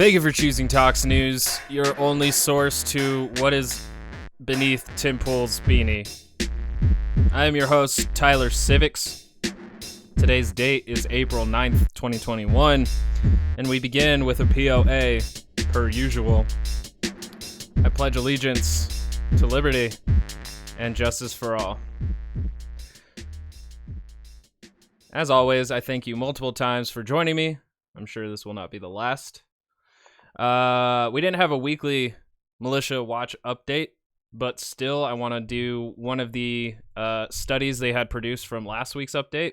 Thank you for choosing Tox News, your only source to what is beneath Tim Pool's beanie. I am your host, Tyler Civics. Today's date is April 9th, 2021, and we begin with a POA, per usual. I pledge allegiance to liberty and justice for all. As always, I thank you multiple times for joining me. I'm sure this will not be the last. We didn't have a weekly militia watch update, but still I want to do one of the studies they had produced from last week's update,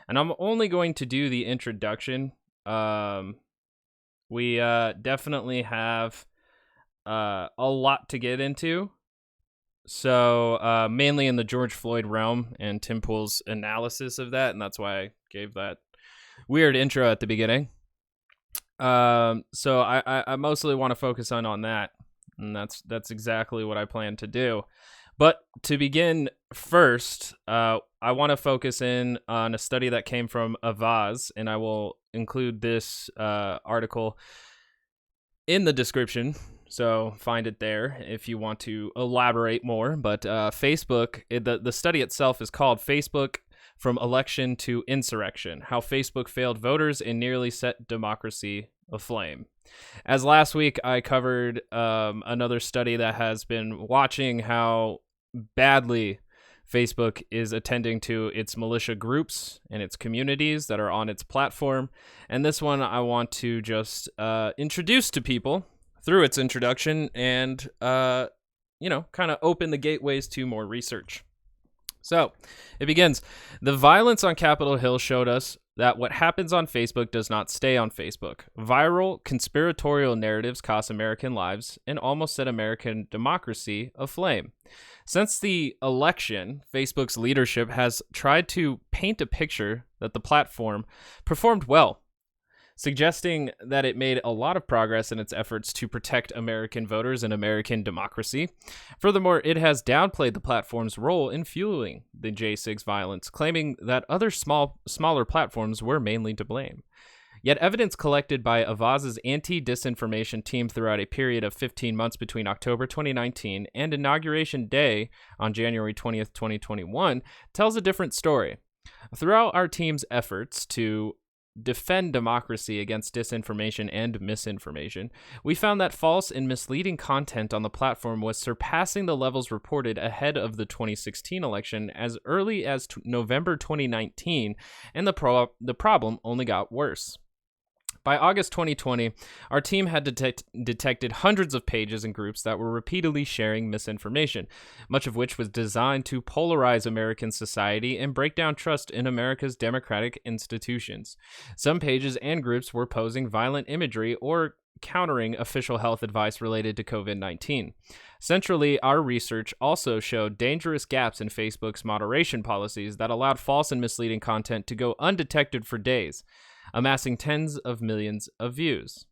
and I'm only going to do the introduction. We definitely have a lot to get into, so mainly in the George Floyd realm and Tim Pool's analysis of that, and that's why I gave that weird intro at the beginning. So I mostly want to focus on that, and that's exactly what I plan to do. But to begin first, I want to focus in on a study that came from Chauvin'S, and I will include this article in the description, so find it there if you want to elaborate more. But Facebook, the study itself is called Facebook From Election to Insurrection, How Facebook Failed Voters and Nearly Set Democracy Aflame. As last week, I covered another study that has been watching how badly Facebook is attending to its militia groups and its communities that are on its platform. And this one I want to just introduce to people through its introduction and, kind of open the gateways to more research. So it begins. The violence on Capitol Hill showed us that what happens on Facebook does not stay on Facebook. Viral conspiratorial narratives cost American lives and almost set American democracy aflame. Since the election, Facebook's leadership has tried to paint a picture that the platform performed well, suggesting that it made a lot of progress in its efforts to protect American voters and American democracy. Furthermore, it has downplayed the platform's role in fueling the J6 violence, claiming that other smaller platforms were mainly to blame. Yet evidence collected by Avaz's anti-disinformation team throughout a period of 15 months between October 2019 and Inauguration Day on January 20th, 2021 tells a different story. Throughout our team's efforts to defend democracy against disinformation and misinformation, we found that false and misleading content on the platform was surpassing the levels reported ahead of the 2016 election as early as November 2019, and the problem only got worse. By August 2020, our team had detected hundreds of pages and groups that were repeatedly sharing misinformation, much of which was designed to polarize American society and break down trust in America's democratic institutions. Some pages and groups were posing violent imagery or countering official health advice related to COVID-19. Centrally, our research also showed dangerous gaps in Facebook's moderation policies that allowed false and misleading content to go undetected for days, amassing tens of millions of views.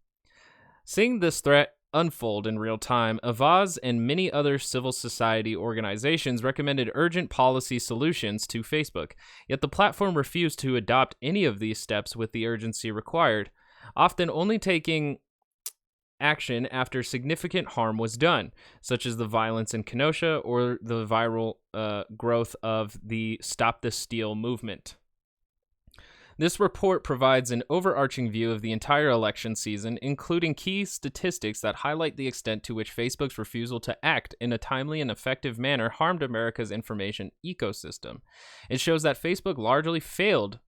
Seeing this threat unfold in real time, Avaz and many other civil society organizations recommended urgent policy solutions to Facebook, yet the platform refused to adopt any of these steps with the urgency required, often only taking action after significant harm was done, such as the violence in Kenosha or the viral growth of the Stop the Steal movement. This report provides an overarching view of the entire election season, including key statistics that highlight the extent to which Facebook's refusal to act in a timely and effective manner harmed America's information ecosystem. It shows that Facebook largely failed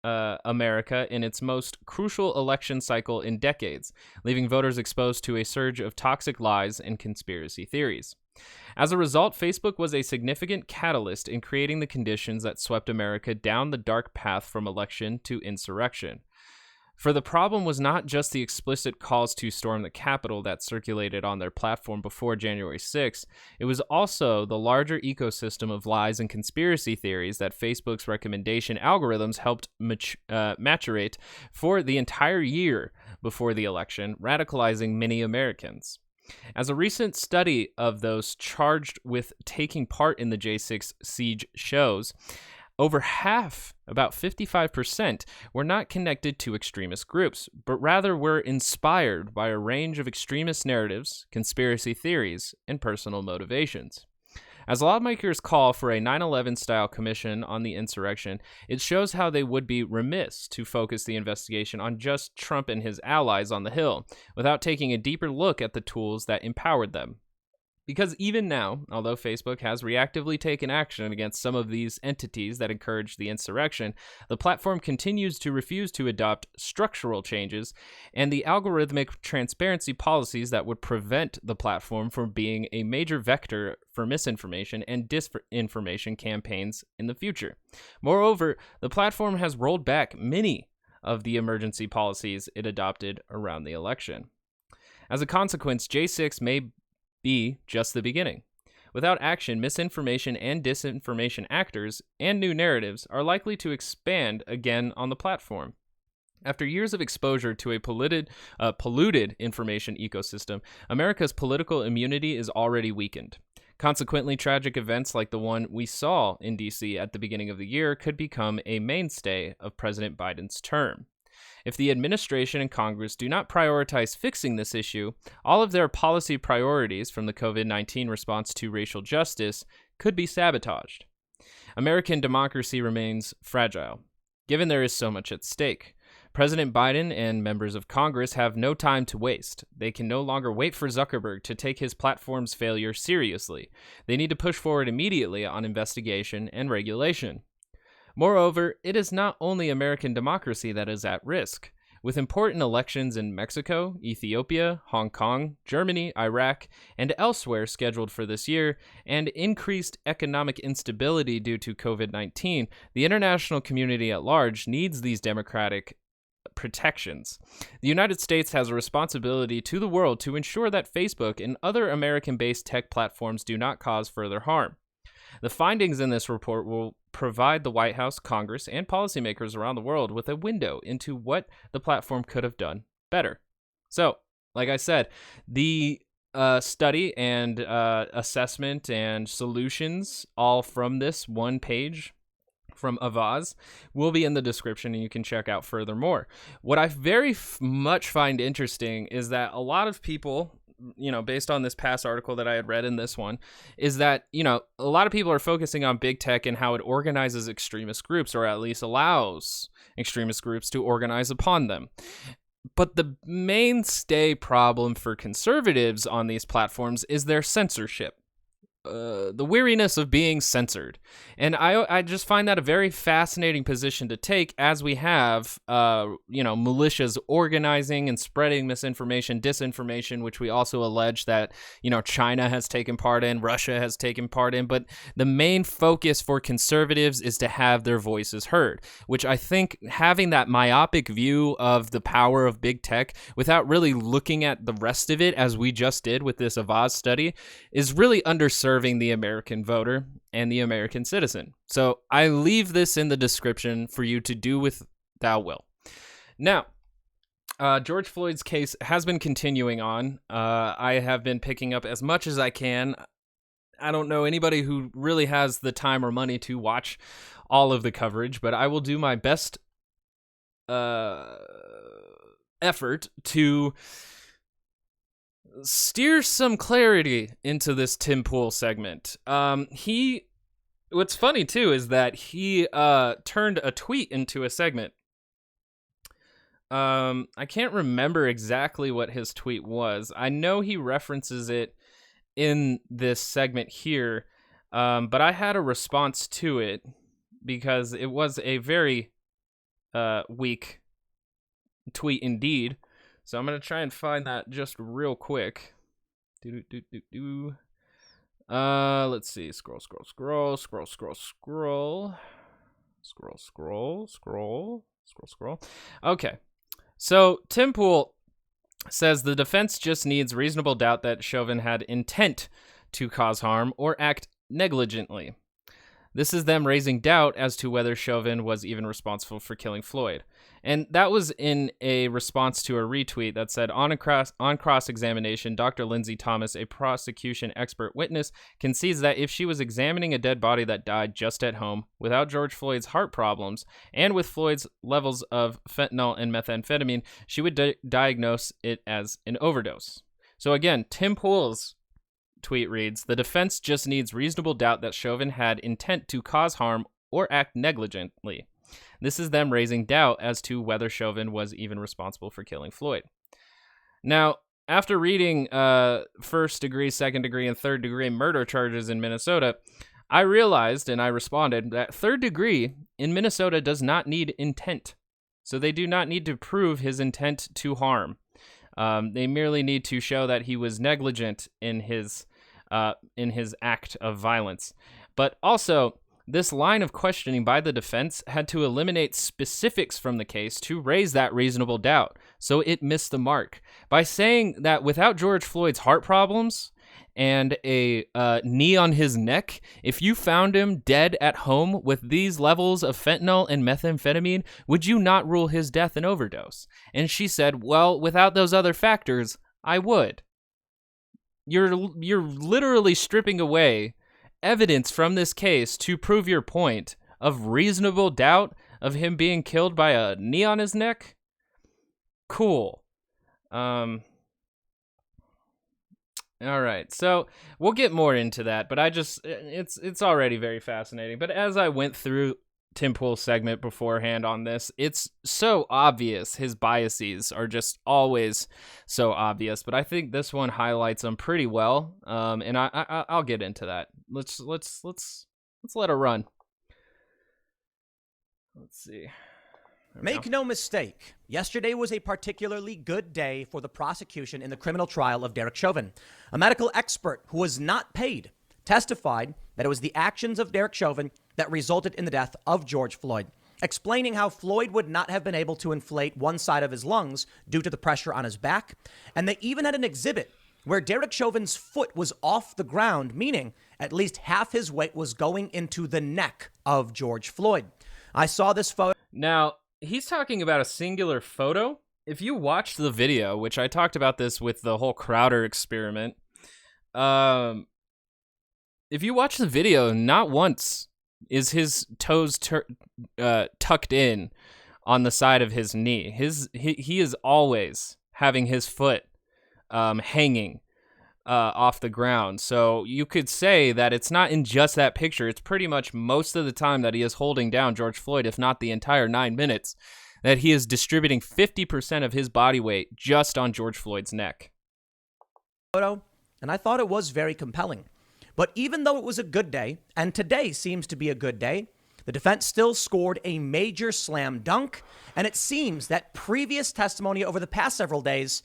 America in its most crucial election cycle in decades, leaving voters exposed to a surge of toxic lies and conspiracy theories. As a result, Facebook was a significant catalyst in creating the conditions that swept America down the dark path from election to insurrection. For the problem was not just the explicit calls to storm the Capitol that circulated on their platform before January 6th, it was also the larger ecosystem of lies and conspiracy theories that Facebook's recommendation algorithms helped maturate for the entire year before the election, radicalizing many Americans. As a recent study of those charged with taking part in the J6 siege shows, Over half, about 55%, were not connected to extremist groups, but rather were inspired by a range of extremist narratives, conspiracy theories, and personal motivations. As lawmakers call for a 9/11 style commission on the insurrection, it shows how they would be remiss to focus the investigation on just Trump and his allies on the Hill, without taking a deeper look at the tools that empowered them. Because even now, although Facebook has reactively taken action against some of these entities that encouraged the insurrection, the platform continues to refuse to adopt structural changes and the algorithmic transparency policies that would prevent the platform from being a major vector for misinformation and disinformation campaigns in the future. Moreover, the platform has rolled back many of the emergency policies it adopted around the election. As a consequence, J6 may be just the beginning. Without action, misinformation and disinformation actors and new narratives are likely to expand again on the platform. After years of exposure to a polluted information ecosystem, America's political immunity is already weakened. Consequently, tragic events like the one we saw in D.C. at the beginning of the year could become a mainstay of President Biden's term. If the administration and Congress do not prioritize fixing this issue, all of their policy priorities, from the COVID-19 response to racial justice, could be sabotaged. American democracy remains fragile, given there is so much at stake. President Biden and members of Congress have no time to waste. They can no longer wait for Zuckerberg to take his platform's failure seriously. They need to push forward immediately on investigation and regulation. Moreover, it is not only American democracy that is at risk. With important elections in Mexico, Ethiopia, Hong Kong, Germany, Iraq, and elsewhere scheduled for this year, and increased economic instability due to COVID-19, the international community at large needs these democratic protections. The United States has a responsibility to the world to ensure that Facebook and other American-based tech platforms do not cause further harm. The findings in this report will provide the White House, Congress, and policymakers around the world with a window into what the platform could have done better. So, like I said, the study and assessment and solutions, all from this one page from Avaz, will be in the description, and you can check out furthermore. What I very much find interesting is that a lot of people, based on this past article that I had read in this one, is that, a lot of people are focusing on big tech and how it organizes extremist groups, or at least allows extremist groups to organize upon them. But the mainstay problem for conservatives on these platforms is their censorship. The weariness of being censored. And I just find that a very fascinating position to take, as we have, militias organizing and spreading misinformation, disinformation, which we also allege that, China has taken part in, Russia has taken part in. But the main focus for conservatives is to have their voices heard, which I think having that myopic view of the power of big tech without really looking at the rest of it, as we just did with this Avaz study, is really underserving the American voter and the American citizen. So I leave this in the description for you to do with thou will. Now, George Floyd's case has been continuing on. I have been picking up as much as I can. I don't know anybody who really has the time or money to watch all of the coverage, but I will do my best effort to steer some clarity into this Tim Pool segment. What's funny too is that he turned a tweet into a segment. I can't remember exactly what his tweet was. I know he references it in this segment here, but I had a response to it because it was a very weak tweet indeed. So I'm going to try and find that just real quick. Let's see. Scroll. Okay. So Tim Pool says the defense just needs reasonable doubt that Chauvin had intent to cause harm or act negligently. This is them raising doubt as to whether Chauvin was even responsible for killing Floyd. And that was in a response to a retweet that said, on cross-examination, Dr. Lindsay Thomas, a prosecution expert witness, concedes that if she was examining a dead body that died just at home, without George Floyd's heart problems, and with Floyd's levels of fentanyl and methamphetamine, she would diagnose it as an overdose. So again, Tim Pool's tweet reads, the defense just needs reasonable doubt that Chauvin had intent to cause harm or act negligently. This is them raising doubt as to whether Chauvin was even responsible for killing Floyd. Now, after reading first degree, second degree, and third degree murder charges in Minnesota, I realized and I responded that third degree in Minnesota does not need intent. So they do not need to prove his intent to harm. They merely need to show that he was negligent in his act of violence. But also, this line of questioning by the defense had to eliminate specifics from the case to raise that reasonable doubt, so it missed the mark. By saying that without George Floyd's heart problems and a knee on his neck, if you found him dead at home with these levels of fentanyl and methamphetamine, would you not rule his death an overdose? And she said, well, without those other factors, I would. You're literally stripping away evidence from this case to prove your point of reasonable doubt of him being killed by a knee on his neck? Cool. All right, so we'll get more into that, but it's already very fascinating. But as I went through Tim Pool's segment beforehand on this, it's so obvious. His biases are just always so obvious, but I think this one highlights them pretty well. And I'll get into that. Let's let it run. Let's see. Make no mistake, yesterday was a particularly good day for the prosecution in the criminal trial of Derek Chauvin. A medical expert who was not paid testified that it was the actions of Derek Chauvin that resulted in the death of George Floyd, explaining how Floyd would not have been able to inflate one side of his lungs due to the pressure on his back. And they even had an exhibit where Derek Chauvin's foot was off the ground, meaning at least half his weight was going into the neck of George Floyd. I saw this photo. Now, he's talking about a singular photo. If you watch the video, which I talked about this with the whole Crowder experiment, if you watch the video, not once is his toes tucked in on the side of his knee. He is always having his foot hanging off the ground. So you could say that it's not in just that picture. It's pretty much most of the time that he is holding down George Floyd, if not the entire 9 minutes, that he is distributing 50% of his body weight just on George Floyd's neck. And I thought it was very compelling. But even though it was a good day, and today seems to be a good day, the defense still scored a major slam dunk. And it seems that previous testimony over the past several days,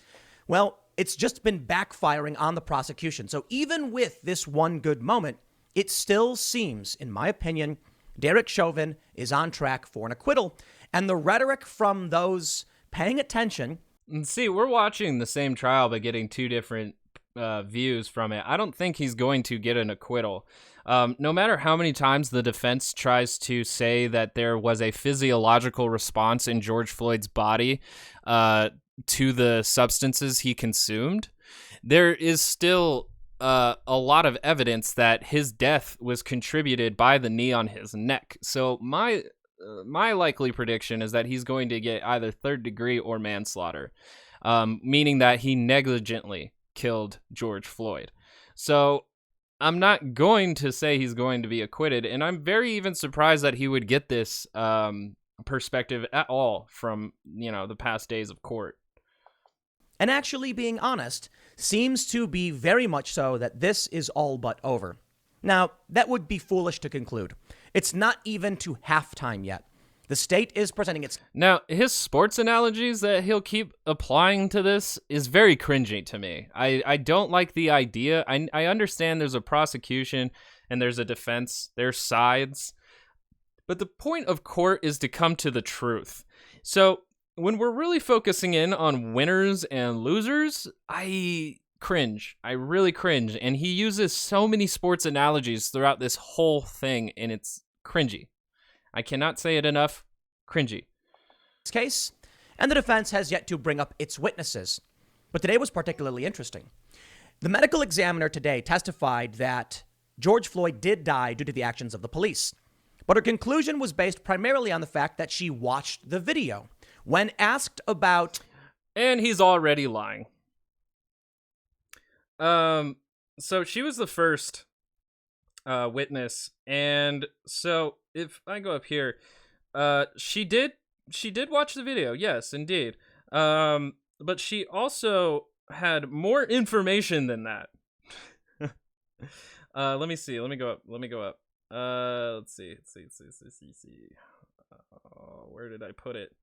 well, it's just been backfiring on the prosecution. So even with this one good moment, it still seems, in my opinion, Derek Chauvin is on track for an acquittal. And the rhetoric from those paying attention. And see, we're watching the same trial, but getting two different views from it. I don't think he's going to get an acquittal. No matter how many times the defense tries to say that there was a physiological response in George Floyd's body to the substances he consumed, there is still a lot of evidence that his death was contributed by the knee on his neck. So my likely prediction is that he's going to get either third degree or manslaughter, meaning that he negligently killed George Floyd. So I'm not going to say he's going to be acquitted, and I'm very even surprised that he would get this perspective at all from, the past days of court. And actually, being honest, seems to be very much so that this is all but over. Now, that would be foolish to conclude. It's not even to halftime yet. The state is presenting its... Now, his sports analogies that he'll keep applying to this is very cringy to me. I don't like the idea. I understand there's a prosecution and there's a defense. There's sides. But the point of court is to come to the truth. So when we're really focusing in on winners and losers, I cringe. I really cringe. And he uses so many sports analogies throughout this whole thing, and it's cringy. I cannot say it enough. Cringy. This case, and the defense has yet to bring up its witnesses. But today was particularly interesting. The medical examiner today testified that George Floyd did die due to the actions of the police. But her conclusion was based primarily on the fact that she watched the video. When asked about... And he's already lying. So she was the first witness. And so if I go up here, she did watch the video. Yes, indeed. But she also had more information than that. Let me see. Let me go up. Let's see. Where did I put it?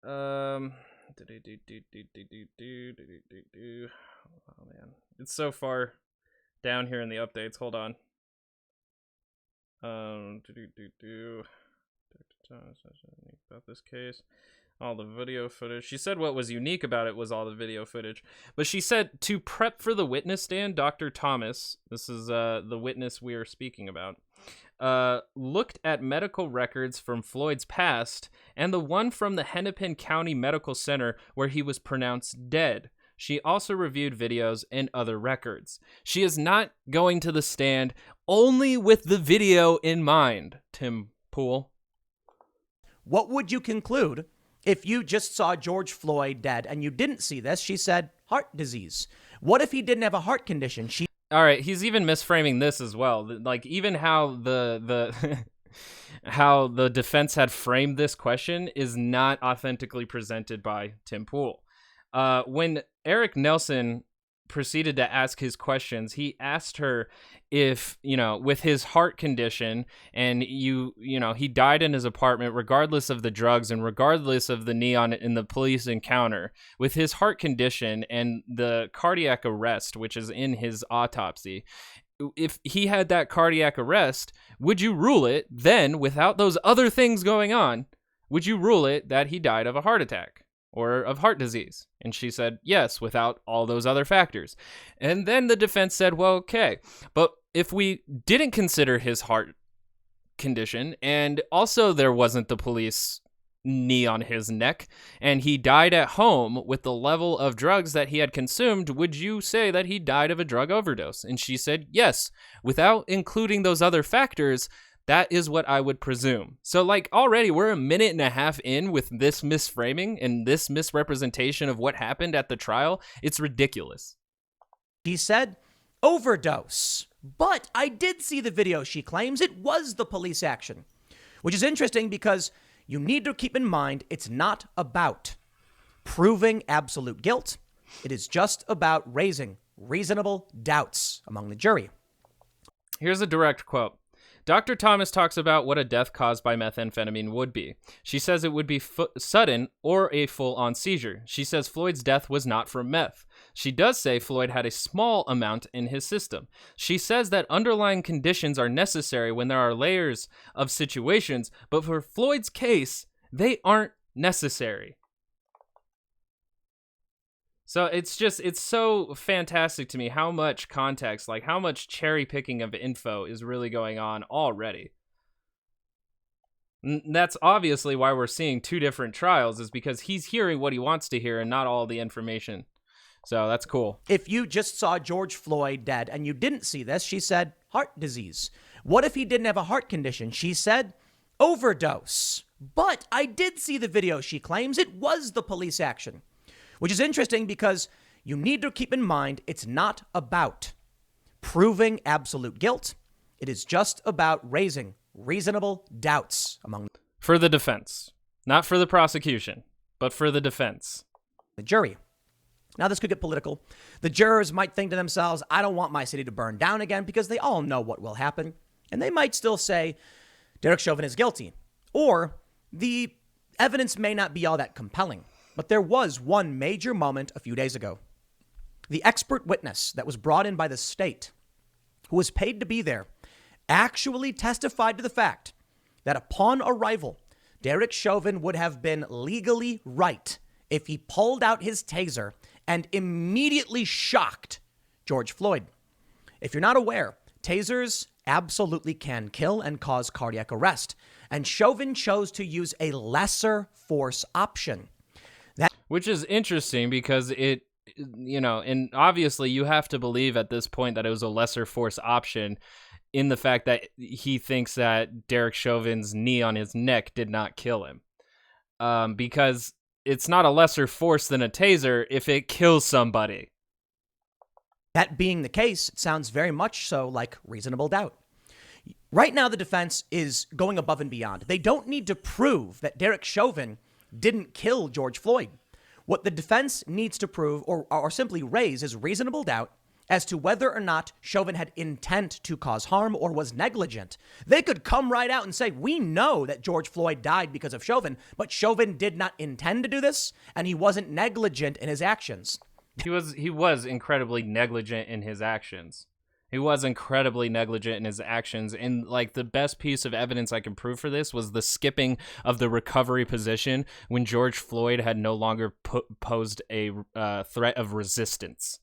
Oh man, it's so far down here in the updates. Hold on. About this case, all the video footage. She said what was unique about it was all the video footage. But she said to prep for the witness stand, Dr. Thomas, this is the witness we are speaking about, looked at medical records from Floyd's past and the one from the Hennepin County Medical Center where he was pronounced dead. She also reviewed videos and other records. She is not going to the stand only with the video in mind, Tim Pool. What would you conclude if you just saw George Floyd dead and you didn't see this? She said heart disease. What if he didn't have a heart condition? All right, he's even misframing this as well. Like even how the how the defense had framed this question is not authentically presented by Tim Pool. When Eric Nelson proceeded to ask his questions, he asked her if, with his heart condition and he died in his apartment regardless of the drugs and regardless of the neon in the police encounter, with his heart condition and the cardiac arrest, which is in his autopsy, if he had that cardiac arrest, would you rule it then, without those other things going on, would you rule it that he died of a heart attack or of heart disease? And she said, yes, without all those other factors. And then the defense said, well, okay, but if we didn't consider his heart condition, and also there wasn't the police knee on his neck, and he died at home with the level of drugs that he had consumed, would you say that he died of a drug overdose? And she said, yes, without including those other factors, that is what I would presume. So already we're a minute and a half in with this misframing and this misrepresentation of what happened at the trial. It's ridiculous. He said overdose. But I did see the video. She claims it was the police action, which is interesting because you need to keep in mind it's not about proving absolute guilt. It is just about raising reasonable doubts among the jury. Here's a direct quote. Dr. Thomas talks about what a death caused by methamphetamine would be. She says it would be sudden or a full-on seizure. She says Floyd's death was not from meth. She does say Floyd had a small amount in his system. She says that underlying conditions are necessary when there are layers of situations, but for Floyd's case, they aren't necessary. So it's so fantastic to me how much context, how much cherry picking of info is really going on already. That's obviously why we're seeing two different trials, is because he's hearing what he wants to hear and not all the information. So that's cool. If you just saw George Floyd dead and you didn't see this, she said heart disease. What if he didn't have a heart condition? She said overdose. But I did see the video. She claims it was the police action, which is interesting because you need to keep in mind it's not about proving absolute guilt. It is just about raising reasonable doubts among for the defense, not for the prosecution, but for the defense. The jury. Now, this could get political. The jurors might think to themselves, I don't want my city to burn down again, because they all know what will happen. And they might still say Derek Chauvin is guilty. Or the evidence may not be all that compelling. But there was one major moment a few days ago. The expert witness that was brought in by the state, who was paid to be there, actually testified to the fact that upon arrival, Derek Chauvin would have been legally right if he pulled out his taser and immediately shocked George Floyd. If you're not aware, tasers absolutely can kill and cause cardiac arrest, and Chauvin chose to use a lesser force option. Which is interesting because and obviously you have to believe at this point that it was a lesser force option in the fact that he thinks that Derek Chauvin's knee on his neck did not kill him. Because it's not a lesser force than a taser if it kills somebody. That being the case, it sounds very much so like reasonable doubt. Right now, the defense is going above and beyond. They don't need to prove that Derek Chauvin didn't kill George Floyd. What the defense needs to prove or simply raise is reasonable doubt as to whether or not Chauvin had intent to cause harm or was negligent. They could come right out and say, we know that George Floyd died because of Chauvin, but Chauvin did not intend to do this, and he wasn't negligent in his actions. He was incredibly negligent in his actions. And like the best piece of evidence I can prove for this was the skipping of the recovery position when George Floyd had no longer posed a threat of resistance.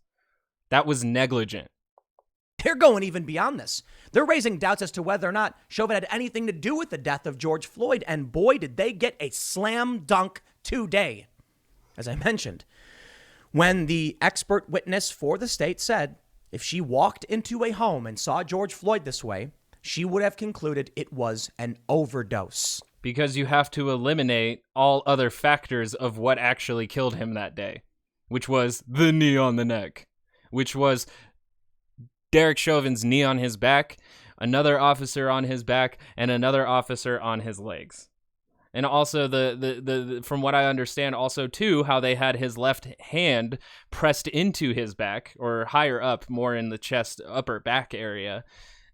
That was negligent. They're going even beyond this. They're raising doubts as to whether or not Chauvin had anything to do with the death of George Floyd. And boy, did they get a slam dunk today. As I mentioned, when the expert witness for the state said if she walked into a home and saw George Floyd this way, she would have concluded it was an overdose. Because you have to eliminate all other factors of what actually killed him that day, which was the knee on the neck, which was Derek Chauvin's knee on his back, another officer on his back, and another officer on his legs. And also the from what I understand, also too, how they had his left hand pressed into his back or higher up, more in the chest, upper back area.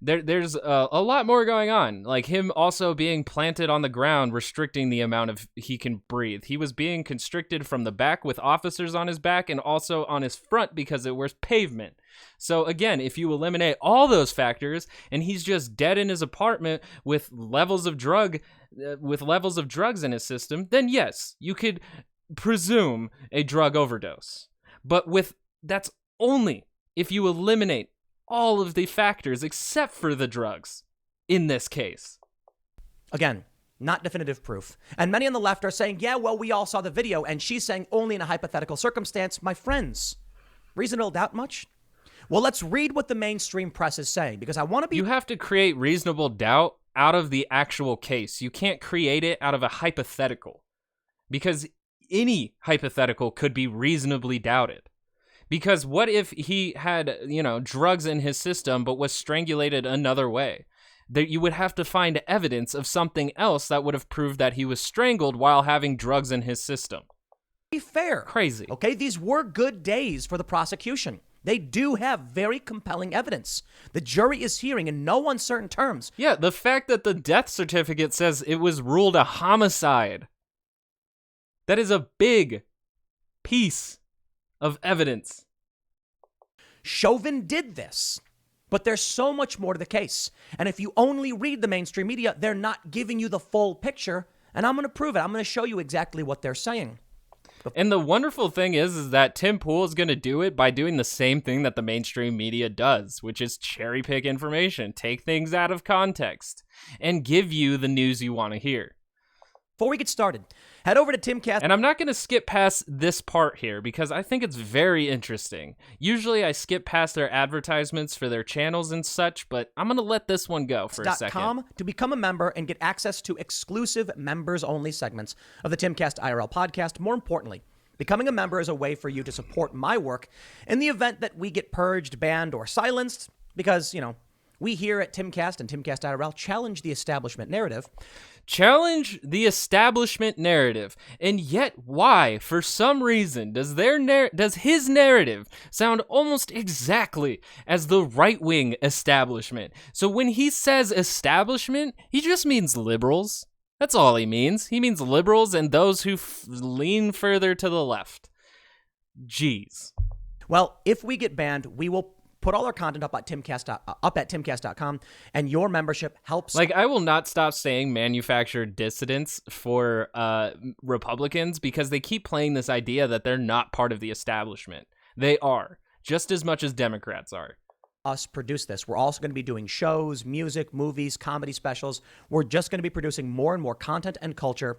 There's a lot more going on, like him also being planted on the ground, restricting the amount of he can breathe. He was being constricted from the back with officers on his back and also on his front because it was pavement. So again, if you eliminate all those factors and he's just dead in his apartment with levels of drugs in his system, then yes, you could presume a drug overdose. But that's only if you eliminate all of the factors except for the drugs in this case. Again, not definitive proof. And many on the left are saying, yeah, well, we all saw the video. And she's saying only in a hypothetical circumstance. My friends, reasonable doubt much? Well, let's read what the mainstream press is saying, because I want to be... You have to create reasonable doubt out of the actual case. You can't create it out of a hypothetical, because any hypothetical could be reasonably doubted. Because what if he had, drugs in his system but was strangulated another way? That you would have to find evidence of something else that would have proved that he was strangled while having drugs in his system. Be fair. Crazy. Okay, these were good days for the prosecution. They do have very compelling evidence. The jury is hearing in no uncertain terms. Yeah, the fact that the death certificate says it was ruled a homicide. That is a big piece of evidence. Chauvin did this, but there's so much more to the case. And if you only read the mainstream media, they're not giving you the full picture. And I'm going to prove it. I'm going to show you exactly what they're saying. And the wonderful thing is that Tim Pool is going to do it by doing the same thing that the mainstream media does, which is cherry pick information, take things out of context, and give you the news you want to hear. Before we get started, head over to Timcast. And I'm not going to skip past this part here because I think it's very interesting. Usually I skip past their advertisements for their channels and such, but I'm going to let this one go for a second. To become a member and get access to exclusive members-only segments of the Timcast IRL podcast. More importantly, becoming a member is a way for you to support my work in the event that we get purged, banned, or silenced because, we here at Timcast and Timcast IRL challenge the establishment narrative. Challenge the establishment narrative. And yet, why, for some reason, does his narrative sound almost exactly as the right-wing establishment? So when he says establishment, he just means liberals. That's all he means. He means liberals and those who lean further to the left. Jeez. Well, if we get banned, we will put all our content up at timcast.com, and your membership helps. Like, I will not stop saying manufactured dissidents for Republicans because they keep playing this idea that they're not part of the establishment. They are, just as much as Democrats are. Us produce this. We're also going to be doing shows, music, movies, comedy specials. We're just going to be producing more and more content and culture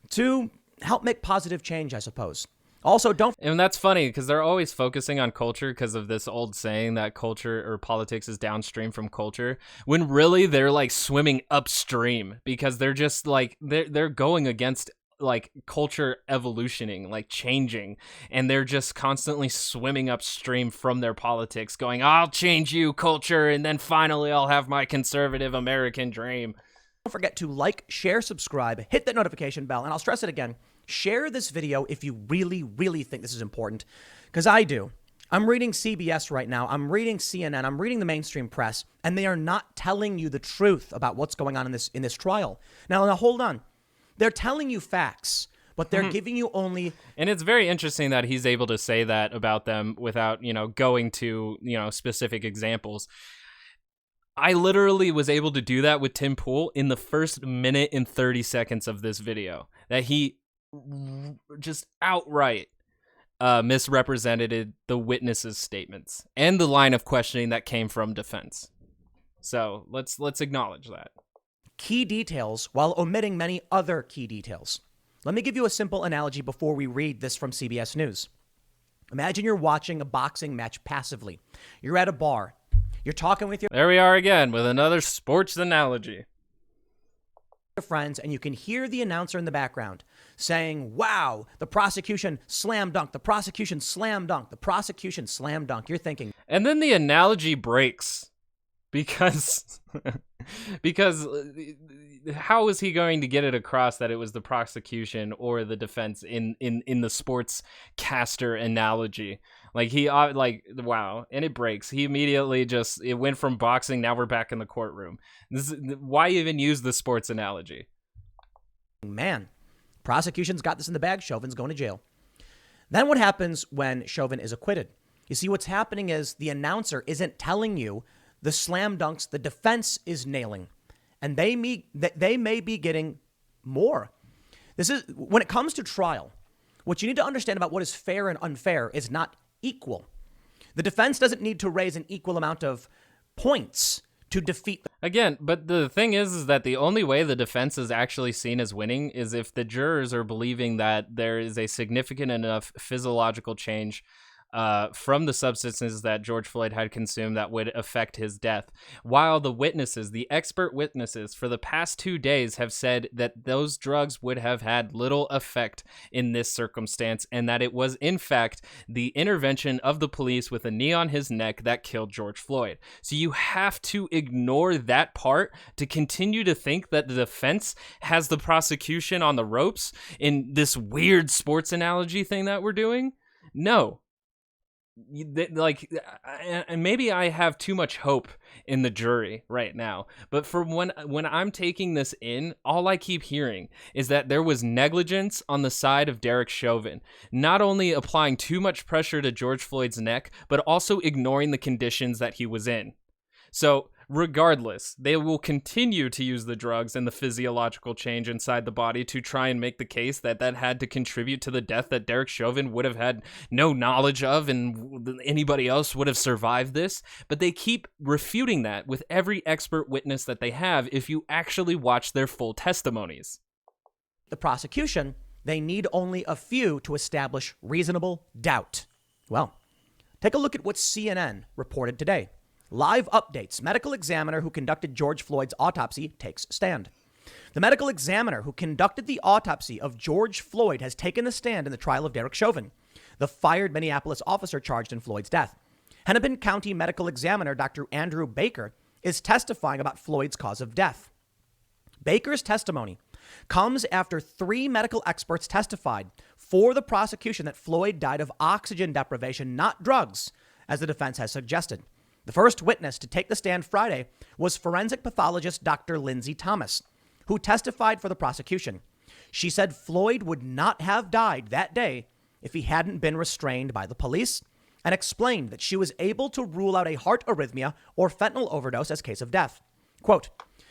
to help make positive change, I suppose. Also, and that's funny because they're always focusing on culture because of this old saying that culture or politics is downstream from culture, when really they're like swimming upstream because they're just like they're going against like culture evolutioning, like changing, and they're just constantly swimming upstream from their politics going, I'll change you, culture, and then finally I'll have my conservative American dream. Don't forget to like, share, subscribe, hit that notification bell, and I'll stress it again, share this video if you really, really think this is important, because I do. I'm reading CBS right now, I'm reading CNN, I'm reading the mainstream press, and they are not telling you the truth about what's going on in this trial. Now hold on. They're telling you facts, but they're giving you only... And it's very interesting that he's able to say that about them without, going to, specific examples. I literally was able to do that with Tim Pool in the first minute and 30 seconds of this video. That he just outright misrepresented the witnesses' statements and the line of questioning that came from defense. So let's acknowledge that. Key details while omitting many other key details. Let me give you a simple analogy before we read this from CBS News. Imagine you're watching a boxing match passively. You're at a bar. You're talking with your... There we are again with another sports analogy. Friends, and you can hear the announcer in the background saying, wow, the prosecution slam dunk, the prosecution slam dunk, the prosecution slam dunk. You're thinking... And then the analogy breaks. Because how is he going to get it across that it was the prosecution or the defense in the sports caster analogy? Like wow, and it breaks. He immediately it went from boxing. Now we're back in the courtroom. Why even use the sports analogy? Man, prosecution's got this in the bag. Chauvin's going to jail. Then what happens when Chauvin is acquitted? You see, what's happening is the announcer isn't telling you the slam dunks the defense is nailing, and they may be getting more. This is when it comes to trial. What you need to understand about what is fair and unfair is not equal. The defense doesn't need to raise an equal amount of points to defeat. Again, but the thing is that the only way the defense is actually seen as winning is if the jurors are believing that there is a significant enough physiological change from the substances that George Floyd had consumed that would affect his death. While the witnesses, the expert witnesses for the past 2 days have said that those drugs would have had little effect in this circumstance and that it was in fact the intervention of the police with a knee on his neck that killed George Floyd. So you have to ignore that part to continue to think that the defense has the prosecution on the ropes in this weird sports analogy thing that we're doing. No. And maybe I have too much hope in the jury right now, but for when I'm taking this in, all I keep hearing is that there was negligence on the side of Derek Chauvin, not only applying too much pressure to George Floyd's neck, but also ignoring the conditions that he was in. So regardless, they will continue to use the drugs and the physiological change inside the body to try and make the case that had to contribute to the death that Derek Chauvin would have had no knowledge of and anybody else would have survived this. But they keep refuting that with every expert witness that they have if you actually watch their full testimonies. The prosecution, they need only a few to establish reasonable doubt. Well, take a look at what CNN reported today. Live updates. Medical examiner who conducted George Floyd's autopsy takes stand. The medical examiner who conducted the autopsy of George Floyd has taken the stand in the trial of Derek Chauvin, the fired Minneapolis officer charged in Floyd's death. Hennepin County medical examiner Dr. Andrew Baker is testifying about Floyd's cause of death. Baker's testimony comes after 3 medical experts testified for the prosecution that Floyd died of oxygen deprivation, not drugs, as the defense has suggested. The first witness to take the stand Friday was forensic pathologist Dr. Lindsay Thomas, who testified for the prosecution. She said Floyd would not have died that day if he hadn't been restrained by the police and explained that she was able to rule out a heart arrhythmia or fentanyl overdose as case of death. Quote,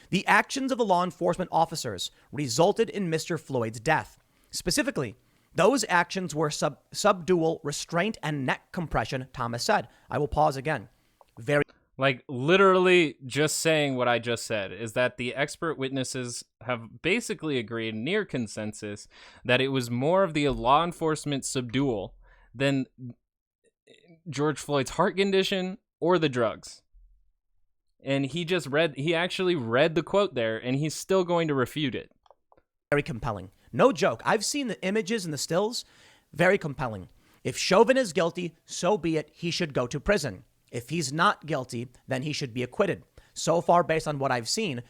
"The actions of the law enforcement officers resulted in Mr. Floyd's death. Specifically, those actions were subdual restraint and neck compression," Thomas said. I will pause again. Like, literally just saying what I just said is that the expert witnesses have basically agreed, near consensus, that it was more of the law enforcement subdual than George Floyd's heart condition or the drugs. And he actually read the quote there, and he's still going to refute it. Very compelling. No joke. I've seen the images and the stills. Very compelling. If Chauvin is guilty, so be it. He should go to prison. If he's not guilty, then he should be acquitted. So far, based on what I've seen,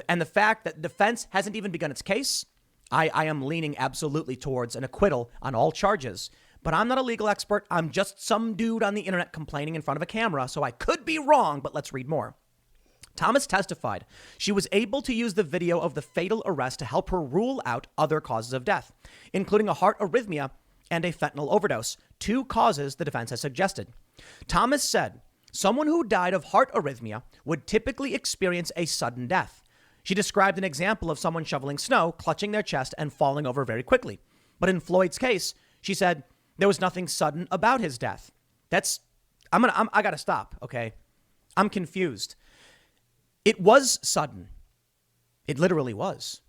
and the fact that defense hasn't even begun its case, I am leaning absolutely towards an acquittal on all charges. But I'm not a legal expert. I'm just some dude on the internet complaining in front of a camera, so I could be wrong, but let's read more. Thomas testified she was able to use the video of the fatal arrest to help her rule out other causes of death, including a heart arrhythmia and a fentanyl overdose, 2 causes the defense has suggested. Thomas said someone who died of heart arrhythmia would typically experience a sudden death. She described an example of someone shoveling snow, clutching their chest and falling over very quickly. But in Floyd's case, she said there was nothing sudden about his death. I gotta stop. Okay. I'm confused. It was sudden. It literally was.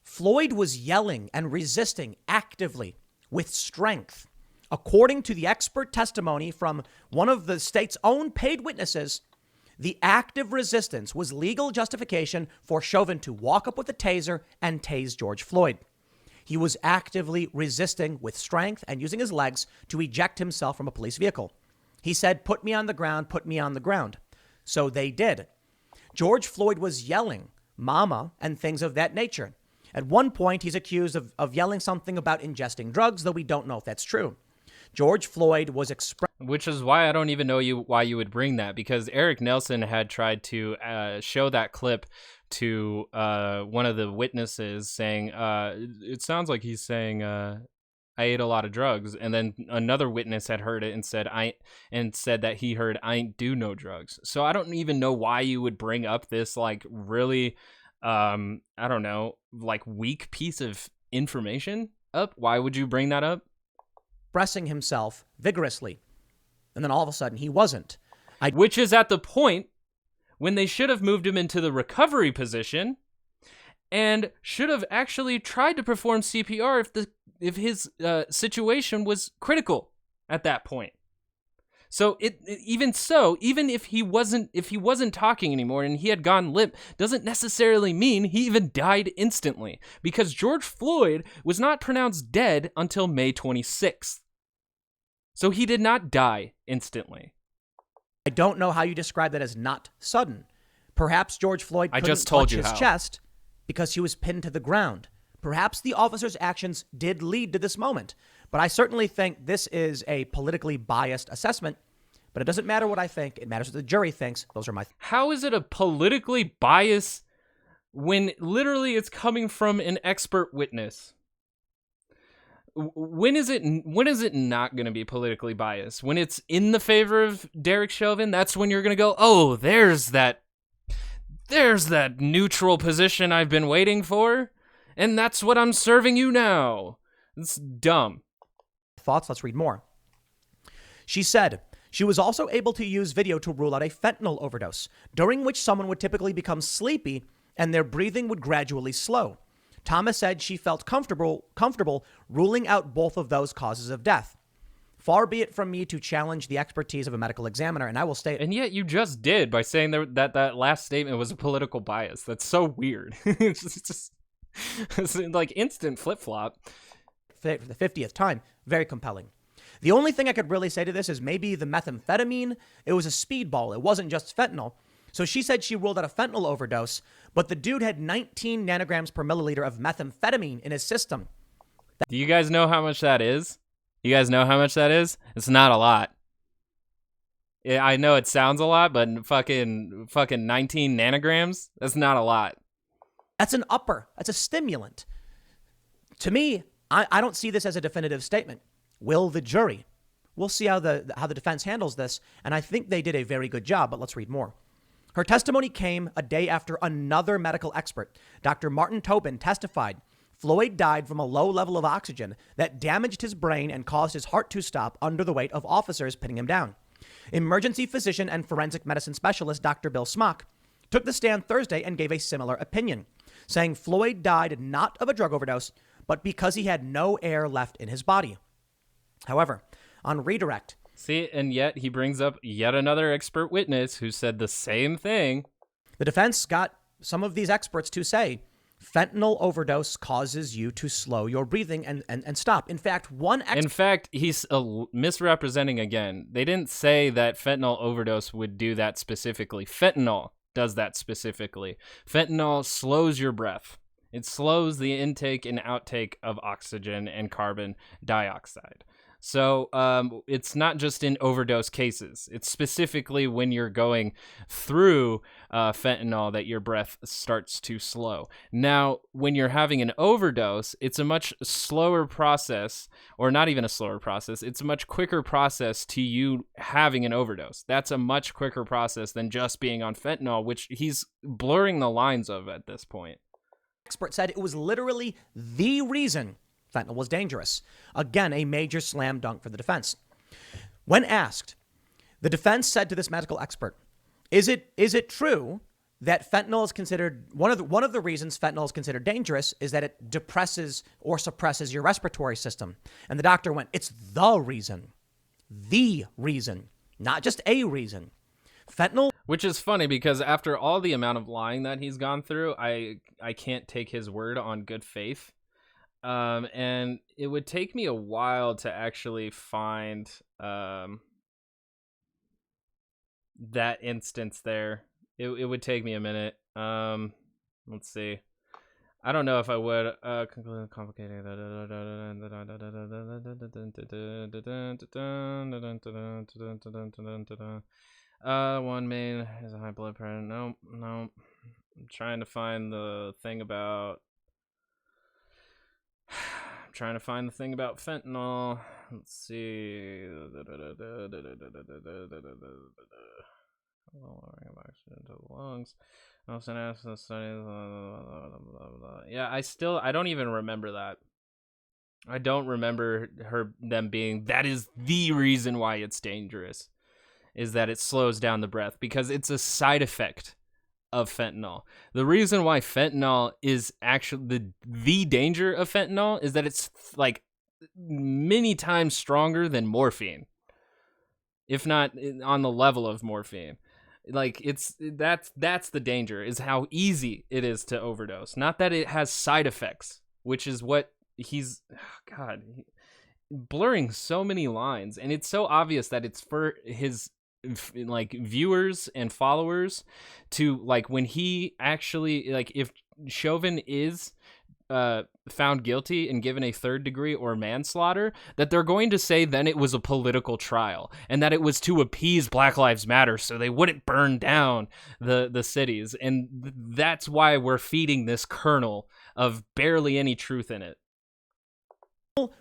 Floyd was yelling and resisting actively with strength. According to the expert testimony from one of the state's own paid witnesses, the active resistance was legal justification for Chauvin to walk up with a taser and tase George Floyd. He was actively resisting with strength and using his legs to eject himself from a police vehicle. He said, "Put me on the ground, put me on the ground." So they did. George Floyd was yelling, "Mama," and things of that nature. At one point, he's accused of yelling something about ingesting drugs, though we don't know if that's true. George Floyd was Which is why I don't even know why you would bring that, because Eric Nelson had tried to show that clip to one of the witnesses saying, it sounds like he's saying, I ate a lot of drugs. And then another witness had heard it and said that he heard, "I ain't do no drugs." So I don't even know why you would bring up this like really, I don't know, like weak piece of information up. Why would you bring that up? expressing himself vigorously. And then all of a sudden he wasn't. Which is at the point when they should have moved him into the recovery position and should have actually tried to perform CPR if his situation was critical at that point. So even if he wasn't talking anymore and he had gone limp, doesn't necessarily mean he even died instantly, because George Floyd was not pronounced dead until May 26th. So he did not die instantly. I don't know how you describe that as not sudden. Perhaps George Floyd couldn't clutch his chest because he was pinned to the ground. Perhaps the officer's actions did lead to this moment. But I certainly think this is a politically biased assessment. But it doesn't matter what I think. It matters what the jury thinks. Those are my... How is it a politically biased when literally it's coming from an expert witness? When is it not going to be politically biased? When it's in the favor of Derek Chauvin, that's when you're going to go, oh, there's that neutral position I've been waiting for, and that's what I'm serving you now. It's dumb. Thoughts? Let's read more. She said she was also able to use video to rule out a fentanyl overdose, during which someone would typically become sleepy and their breathing would gradually slow. Thomas said she felt comfortable ruling out both of those causes of death. Far be it from me to challenge the expertise of a medical examiner, and I will state... And yet you just did by saying that last statement was a political bias. That's so weird. it's like instant flip-flop. For the 50th time, very compelling. The only thing I could really say to this is maybe the methamphetamine. It was a speedball. It wasn't just fentanyl. So she said she ruled out a fentanyl overdose, but the dude had 19 nanograms per milliliter of methamphetamine in his system. Do you guys know how much that is? You guys know how much that is? It's not a lot. Yeah, I know it sounds a lot, but fucking 19 nanograms? That's not a lot. That's an upper. That's a stimulant. To me, I don't see this as a definitive statement. Will the jury? We'll see how the defense handles this, and I think they did a very good job, but let's read more. Her testimony came a day after another medical expert, Dr. Martin Tobin, testified Floyd died from a low level of oxygen that damaged his brain and caused his heart to stop under the weight of officers pinning him down. Emergency physician and forensic medicine specialist Dr. Bill Smock took the stand Thursday and gave a similar opinion, saying Floyd died not of a drug overdose, but because he had no air left in his body. However, on redirect. See, and yet he brings up yet another expert witness who said the same thing. The defense got some of these experts to say fentanyl overdose causes you to slow your breathing and stop. In fact, he's misrepresenting again. They didn't say that fentanyl overdose would do that specifically. Fentanyl does that specifically. Fentanyl slows your breath. It slows the intake and outtake of oxygen and carbon dioxide. So it's not just in overdose cases. It's specifically when you're going through fentanyl that your breath starts to slow. Now, when you're having an overdose, it's a much slower process, or not even a slower process. It's a much quicker process to you having an overdose. That's a much quicker process than just being on fentanyl, which he's blurring the lines of at this point. Expert said it was literally the reason fentanyl was dangerous. Again, a major slam dunk for the defense. When asked, the defense said to this medical expert, is it true that fentanyl is considered one of the reasons fentanyl is considered dangerous is that it depresses or suppresses your respiratory system? And the doctor went, it's the reason, not just a reason. Fentanyl. Which is funny because after all the amount of lying that he's gone through, I can't take his word on good faith. And it would take me a while to actually find that instance there. It would take me a minute. Let's see. I don't know if I would complicated. One main is a high blood pressure. No. I'm trying to find the thing about fentanyl. Let's see. Lowering of oxygen to the lungs. Also asked the studies. Yeah, I don't even remember that. I don't remember them being that is the reason why it's dangerous, is that it slows down the breath, because it's a side effect of fentanyl. The reason why fentanyl is actually the danger of fentanyl is that it's like many times stronger than morphine, if not on the level of morphine. Like that's the danger, is how easy it is to overdose, not that it has side effects, which is what he's blurring so many lines. And it's so obvious that it's for his like viewers and followers to, like, when he actually, like, if Chauvin is found guilty and given a third degree or manslaughter, that they're going to say then it was a political trial and that it was to appease Black Lives Matter so they wouldn't burn down the cities. And that's why we're feeding this kernel of barely any truth in it.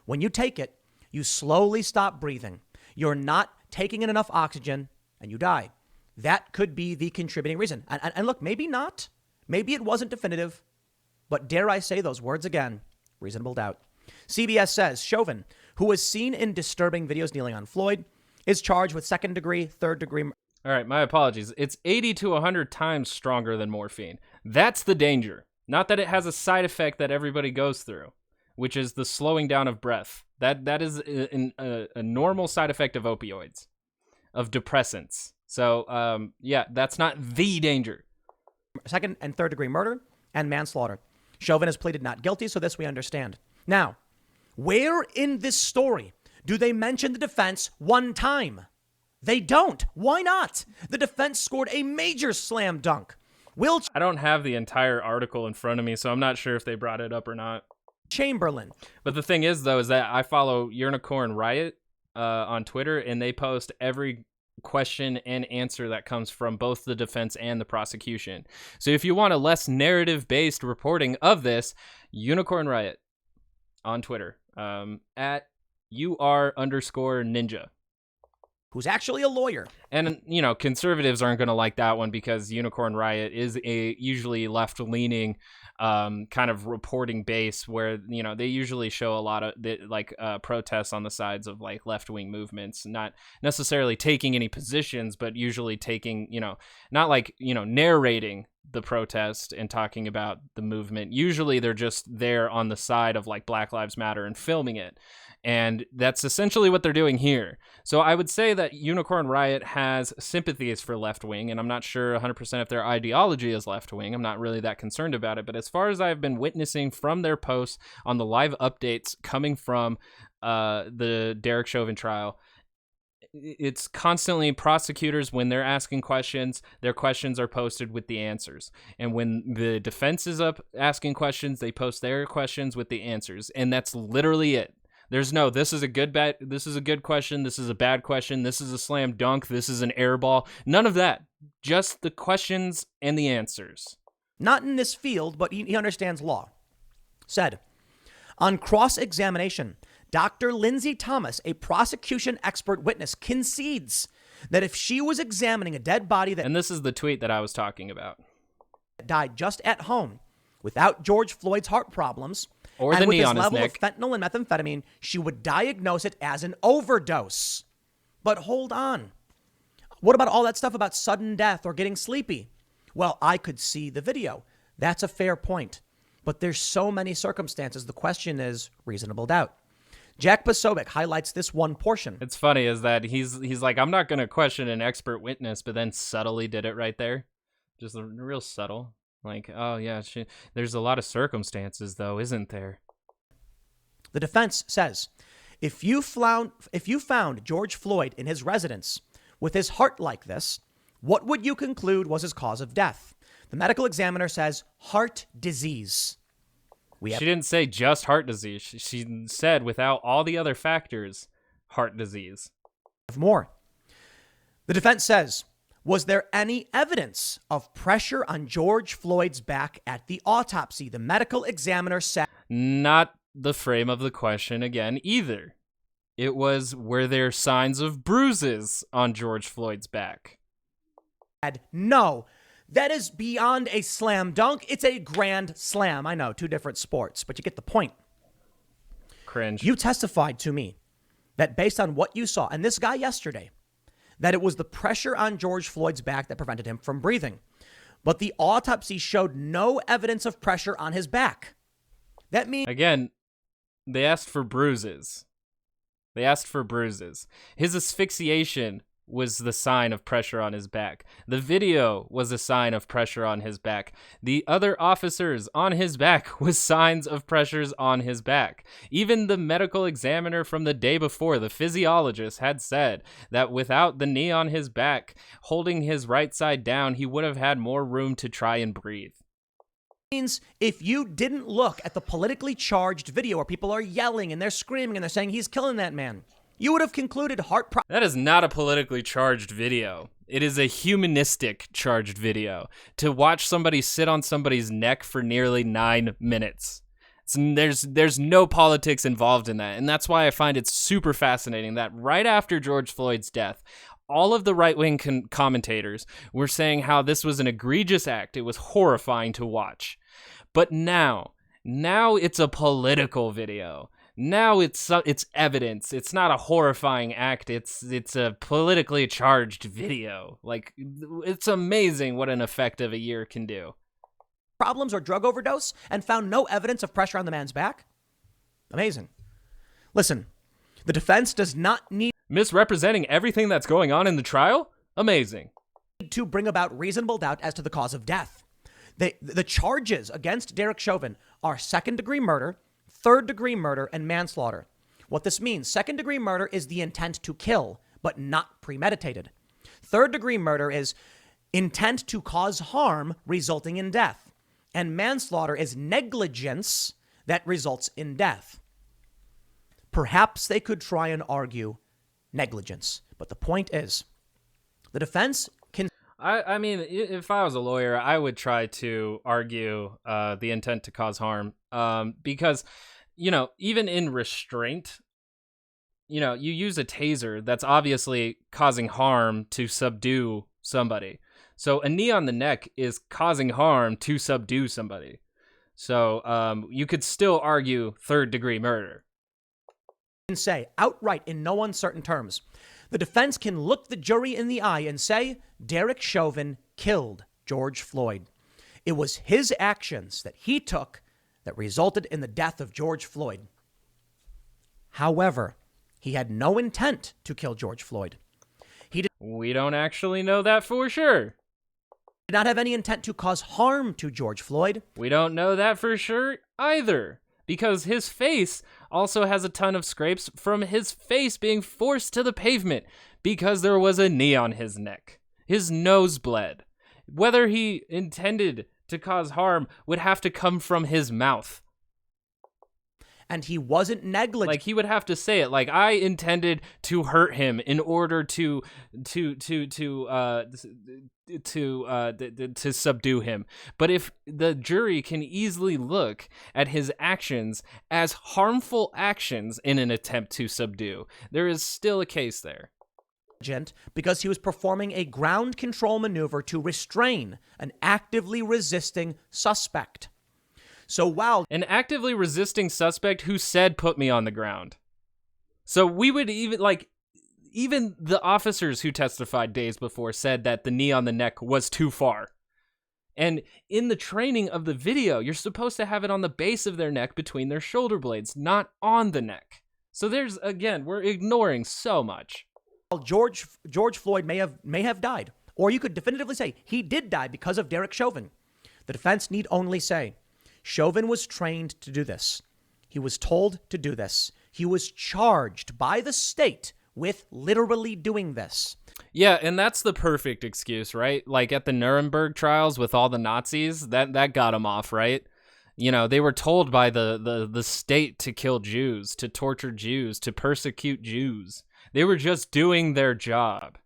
When you take it, you slowly stop breathing. You're not taking in enough oxygen and you die. That could be the contributing reason. And look, maybe not. Maybe it wasn't definitive. But dare I say those words again? Reasonable doubt. CBS says Chauvin, who was seen in disturbing videos kneeling on Floyd, is charged with second degree, third degree. All right, my apologies. It's 80 to 100 times stronger than morphine. That's the danger. Not that it has a side effect that everybody goes through, which is the slowing down of breath. That is a normal side effect of opioids, of depressants. So, yeah, that's not the danger. Second and third degree murder and manslaughter. Chauvin has pleaded not guilty, so this we understand. Now, where in this story do they mention the defense one time? They don't. Why not? The defense scored a major slam dunk. I don't have the entire article in front of me, so I'm not sure if they brought it up or not. Chamberlain. But the thing is, though, is that I follow Unicorn Riot on Twitter, and they post every question and answer that comes from both the defense and the prosecution. So if you want a less narrative-based reporting of this, Unicorn Riot on Twitter, at UR_ninja. who's actually a lawyer. And, you know, conservatives aren't going to like that one because Unicorn Riot is a usually left-leaning kind of reporting base where, you know, they usually show a lot of protests on the sides of like left-wing movements, not necessarily taking any positions, but usually taking, you know, not like, you know, narrating the protest and talking about the movement. Usually they're just there on the side of like Black Lives Matter and filming it. And that's essentially what they're doing here. So I would say that Unicorn Riot has sympathies for left-wing, and I'm not sure 100% if their ideology is left-wing. I'm not really that concerned about it. But as far as I've been witnessing from their posts on the live updates coming from the Derek Chauvin trial, it's constantly prosecutors, when they're asking questions, their questions are posted with the answers. And when the defense is up asking questions, they post their questions with the answers. And that's literally it. There's no, this is a good this is a good question, this is a bad question, this is a slam dunk, this is an air ball. None of that. Just the questions and the answers. Not in this field, but he understands law. Said, on cross-examination, Dr. Lindsay Thomas, a prosecution expert witness, concedes that if she was examining a dead body that... And this is the tweet that I was talking about. ...died just at home without George Floyd's heart problems... Or the knee on his neck. With his level of fentanyl and methamphetamine, she would diagnose it as an overdose. But hold on. What about all that stuff about sudden death or getting sleepy? Well, I could see the video. That's a fair point. But there's so many circumstances. The question is reasonable doubt. Jack Posobiec highlights this one portion. It's funny is that he's like, I'm not going to question an expert witness, but then subtly did it right there. Just real subtle. Like, oh, yeah, there's a lot of circumstances, though, isn't there? The defense says, if you found George Floyd in his residence with his heart like this, what would you conclude was his cause of death? The medical examiner says heart disease. She didn't say just heart disease. She said without all the other factors, heart disease. More. The defense says, was there any evidence of pressure on George Floyd's back at the autopsy? The medical examiner said... Not the frame of the question again either. It was, were there signs of bruises on George Floyd's back? No, that is beyond a slam dunk. It's a grand slam. I know, two different sports, but you get the point. Cringe. You testified to me that based on what you saw, and this guy yesterday, that it was the pressure on George Floyd's back that prevented him from breathing. But the autopsy showed no evidence of pressure on his back. That means... Again, they asked for bruises. They asked for bruises. His asphyxiation was the sign of pressure on his back. The video was a sign of pressure on his back. The other officers on his back was signs of pressures on his back. Even the medical examiner from the day before, the physiologist, had said that without the knee on his back, holding his right side down, he would have had more room to try and breathe. Means if you didn't look at the politically charged video where people are yelling and they're screaming and they're saying he's killing that man, you would have concluded That is not a politically charged video. It is a humanistic charged video. To watch somebody sit on somebody's neck for nearly 9 minutes. There's no politics involved in that. And that's why I find it super fascinating that right after George Floyd's death, all of the right-wing commentators were saying how this was an egregious act. It was horrifying to watch. But now it's a political video. Now it's evidence. It's not a horrifying act. It's a politically charged video. Like, it's amazing what an effect of a year can do. Problems or drug overdose and found no evidence of pressure on the man's back? Amazing. Listen, the defense does not need misrepresenting everything that's going on in the trial? Amazing. To bring about reasonable doubt as to the cause of death. The charges against Derek Chauvin are second-degree murder, third-degree murder, and manslaughter. What this means, second-degree murder is the intent to kill, but not premeditated. Third-degree murder is intent to cause harm resulting in death. And manslaughter is negligence that results in death. Perhaps they could try and argue negligence. But the point is, the defense can... I mean, if I was a lawyer, I would try to argue the intent to cause harm because, you know, even in restraint, you use a taser that's obviously causing harm to subdue somebody. So a knee on the neck is causing harm to subdue somebody. So you could still argue third-degree murder. And say outright in no uncertain terms, the defense can look the jury in the eye and say Derek Chauvin killed George Floyd. It was his actions that he took that resulted in the death of George Floyd. However, he had no intent to kill George Floyd. We don't actually know that for sure. Did not have any intent to cause harm to George Floyd. We don't know that for sure either, because his face also has a ton of scrapes from his face being forced to the pavement because there was a knee on his neck. His nose bled. Whether he intended to cause harm would have to come from his mouth. And he wasn't negligent. Like, he would have to say it. Like, I intended to hurt him in order to subdue him. But if the jury can easily look at his actions as harmful actions in an attempt to subdue, there is still a case there. Because he was performing a ground control maneuver to restrain an actively resisting suspect. So while an actively resisting suspect who said, "Put me on the ground." So we would even the officers who testified days before said that the knee on the neck was too far. And in the training of the video, you're supposed to have it on the base of their neck between their shoulder blades, not on the neck. So we're ignoring so much. George Floyd may have died, or you could definitively say he did die because of Derek Chauvin. The defense need only say Chauvin was trained to do this. He was told to do this. He was charged by the state with literally doing this. Yeah, and that's the perfect excuse, right? Like at the Nuremberg trials with all the Nazis, that got them off, right? They were told by the state to kill Jews, to torture Jews, to persecute Jews. They were just doing their job.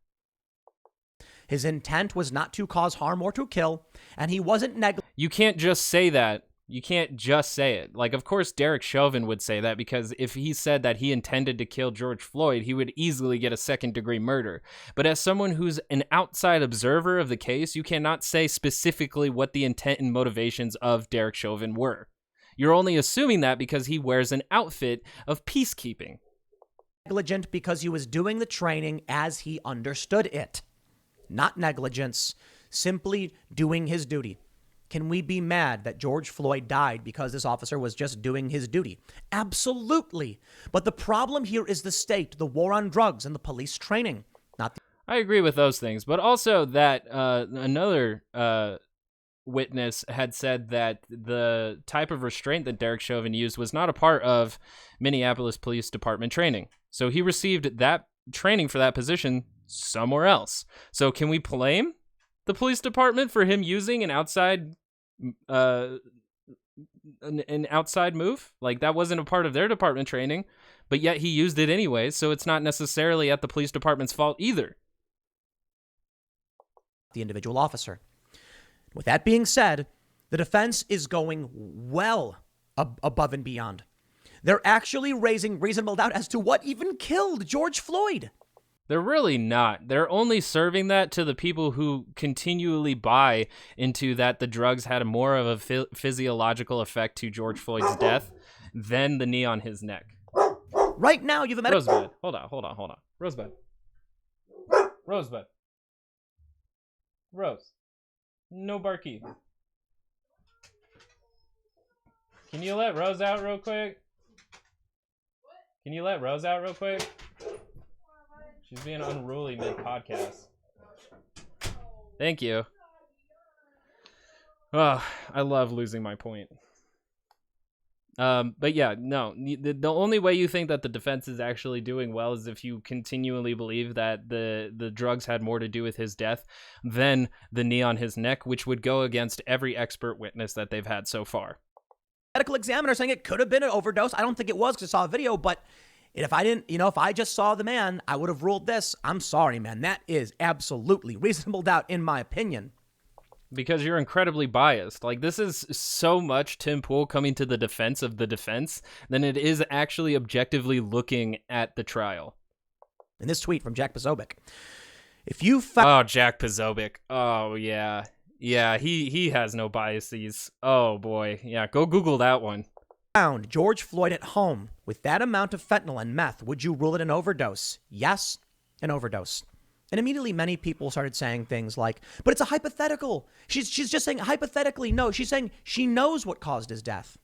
His intent was not to cause harm or to kill, and he wasn't negligent. You can't just say that. You can't just say it. Like, of course, Derek Chauvin would say that, because if he said that he intended to kill George Floyd, he would easily get a second-degree murder. But as someone who's an outside observer of the case, you cannot say specifically what the intent and motivations of Derek Chauvin were. You're only assuming that because he wears an outfit of peacekeeping. Negligent because he was doing the training as he understood it. Not negligence, simply doing his duty. Can we be mad that George Floyd died because this officer was just doing his duty? Absolutely. But the problem here is the state, the war on drugs, and the police training. I agree with those things, but also that another witness had said that the type of restraint that Derek Chauvin used was not a part of Minneapolis Police Department training. So he received that training for that position somewhere else. So can we blame the police department for him using an outside move? Like, that wasn't a part of their department training, but yet he used it anyways, so it's not necessarily at the police department's fault either. The individual officer. With that being said, the defense is going well above and beyond. They're actually raising reasonable doubt as to what even killed George Floyd. They're really not. They're only serving that to the people who continually buy into that the drugs had more of a physiological effect to George Floyd's death than the knee on his neck. Right now, you've met Rosebud. Hold on. Rosebud. Rose. No barky. Can you let Rose out real quick? She's being unruly mid-podcast. Thank you. Oh, I love losing my point. But yeah, no. The only way you think that the defense is actually doing well is if you continually believe that the drugs had more to do with his death than the knee on his neck, which would go against every expert witness that they've had so far. Medical examiner saying it could have been an overdose. I don't think it was because I saw a video, but if I didn't, if I just saw the man, I would have ruled this. I'm sorry, man. That is absolutely reasonable doubt in my opinion. Because you're incredibly biased. Like, this is so much Tim Pool coming to the defense of the defense than it is actually objectively looking at the trial. In this tweet from Jack Posobiec, if you Jack Posobiec. Oh, yeah. Yeah, he has no biases. Oh, boy. Yeah, go Google that one. Found George Floyd at home with that amount of fentanyl and meth, would you rule it an overdose? Yes, an overdose. And immediately many people started saying things like, but it's a hypothetical. She's just saying hypothetically. No, she's saying she knows what caused his death.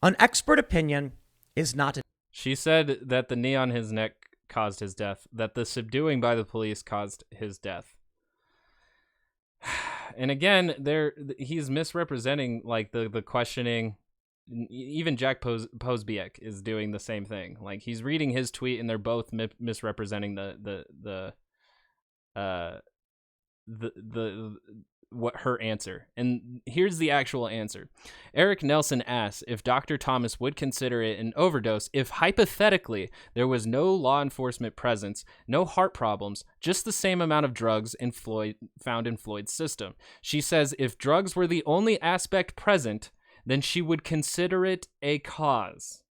An expert opinion is not. She said that the knee on his neck caused his death, that the subduing by the police caused his death. And again, he's misrepresenting like the questioning. Even Jack Posobiec is doing the same thing. Like, he's reading his tweet and they're both misrepresenting what her answer. And here's the actual answer. Eric Nelson asks if Dr. Thomas would consider it an overdose if hypothetically there was no law enforcement presence, no heart problems, just the same amount of drugs found in Floyd's system. She says if drugs were the only aspect present, then she would consider it a cause.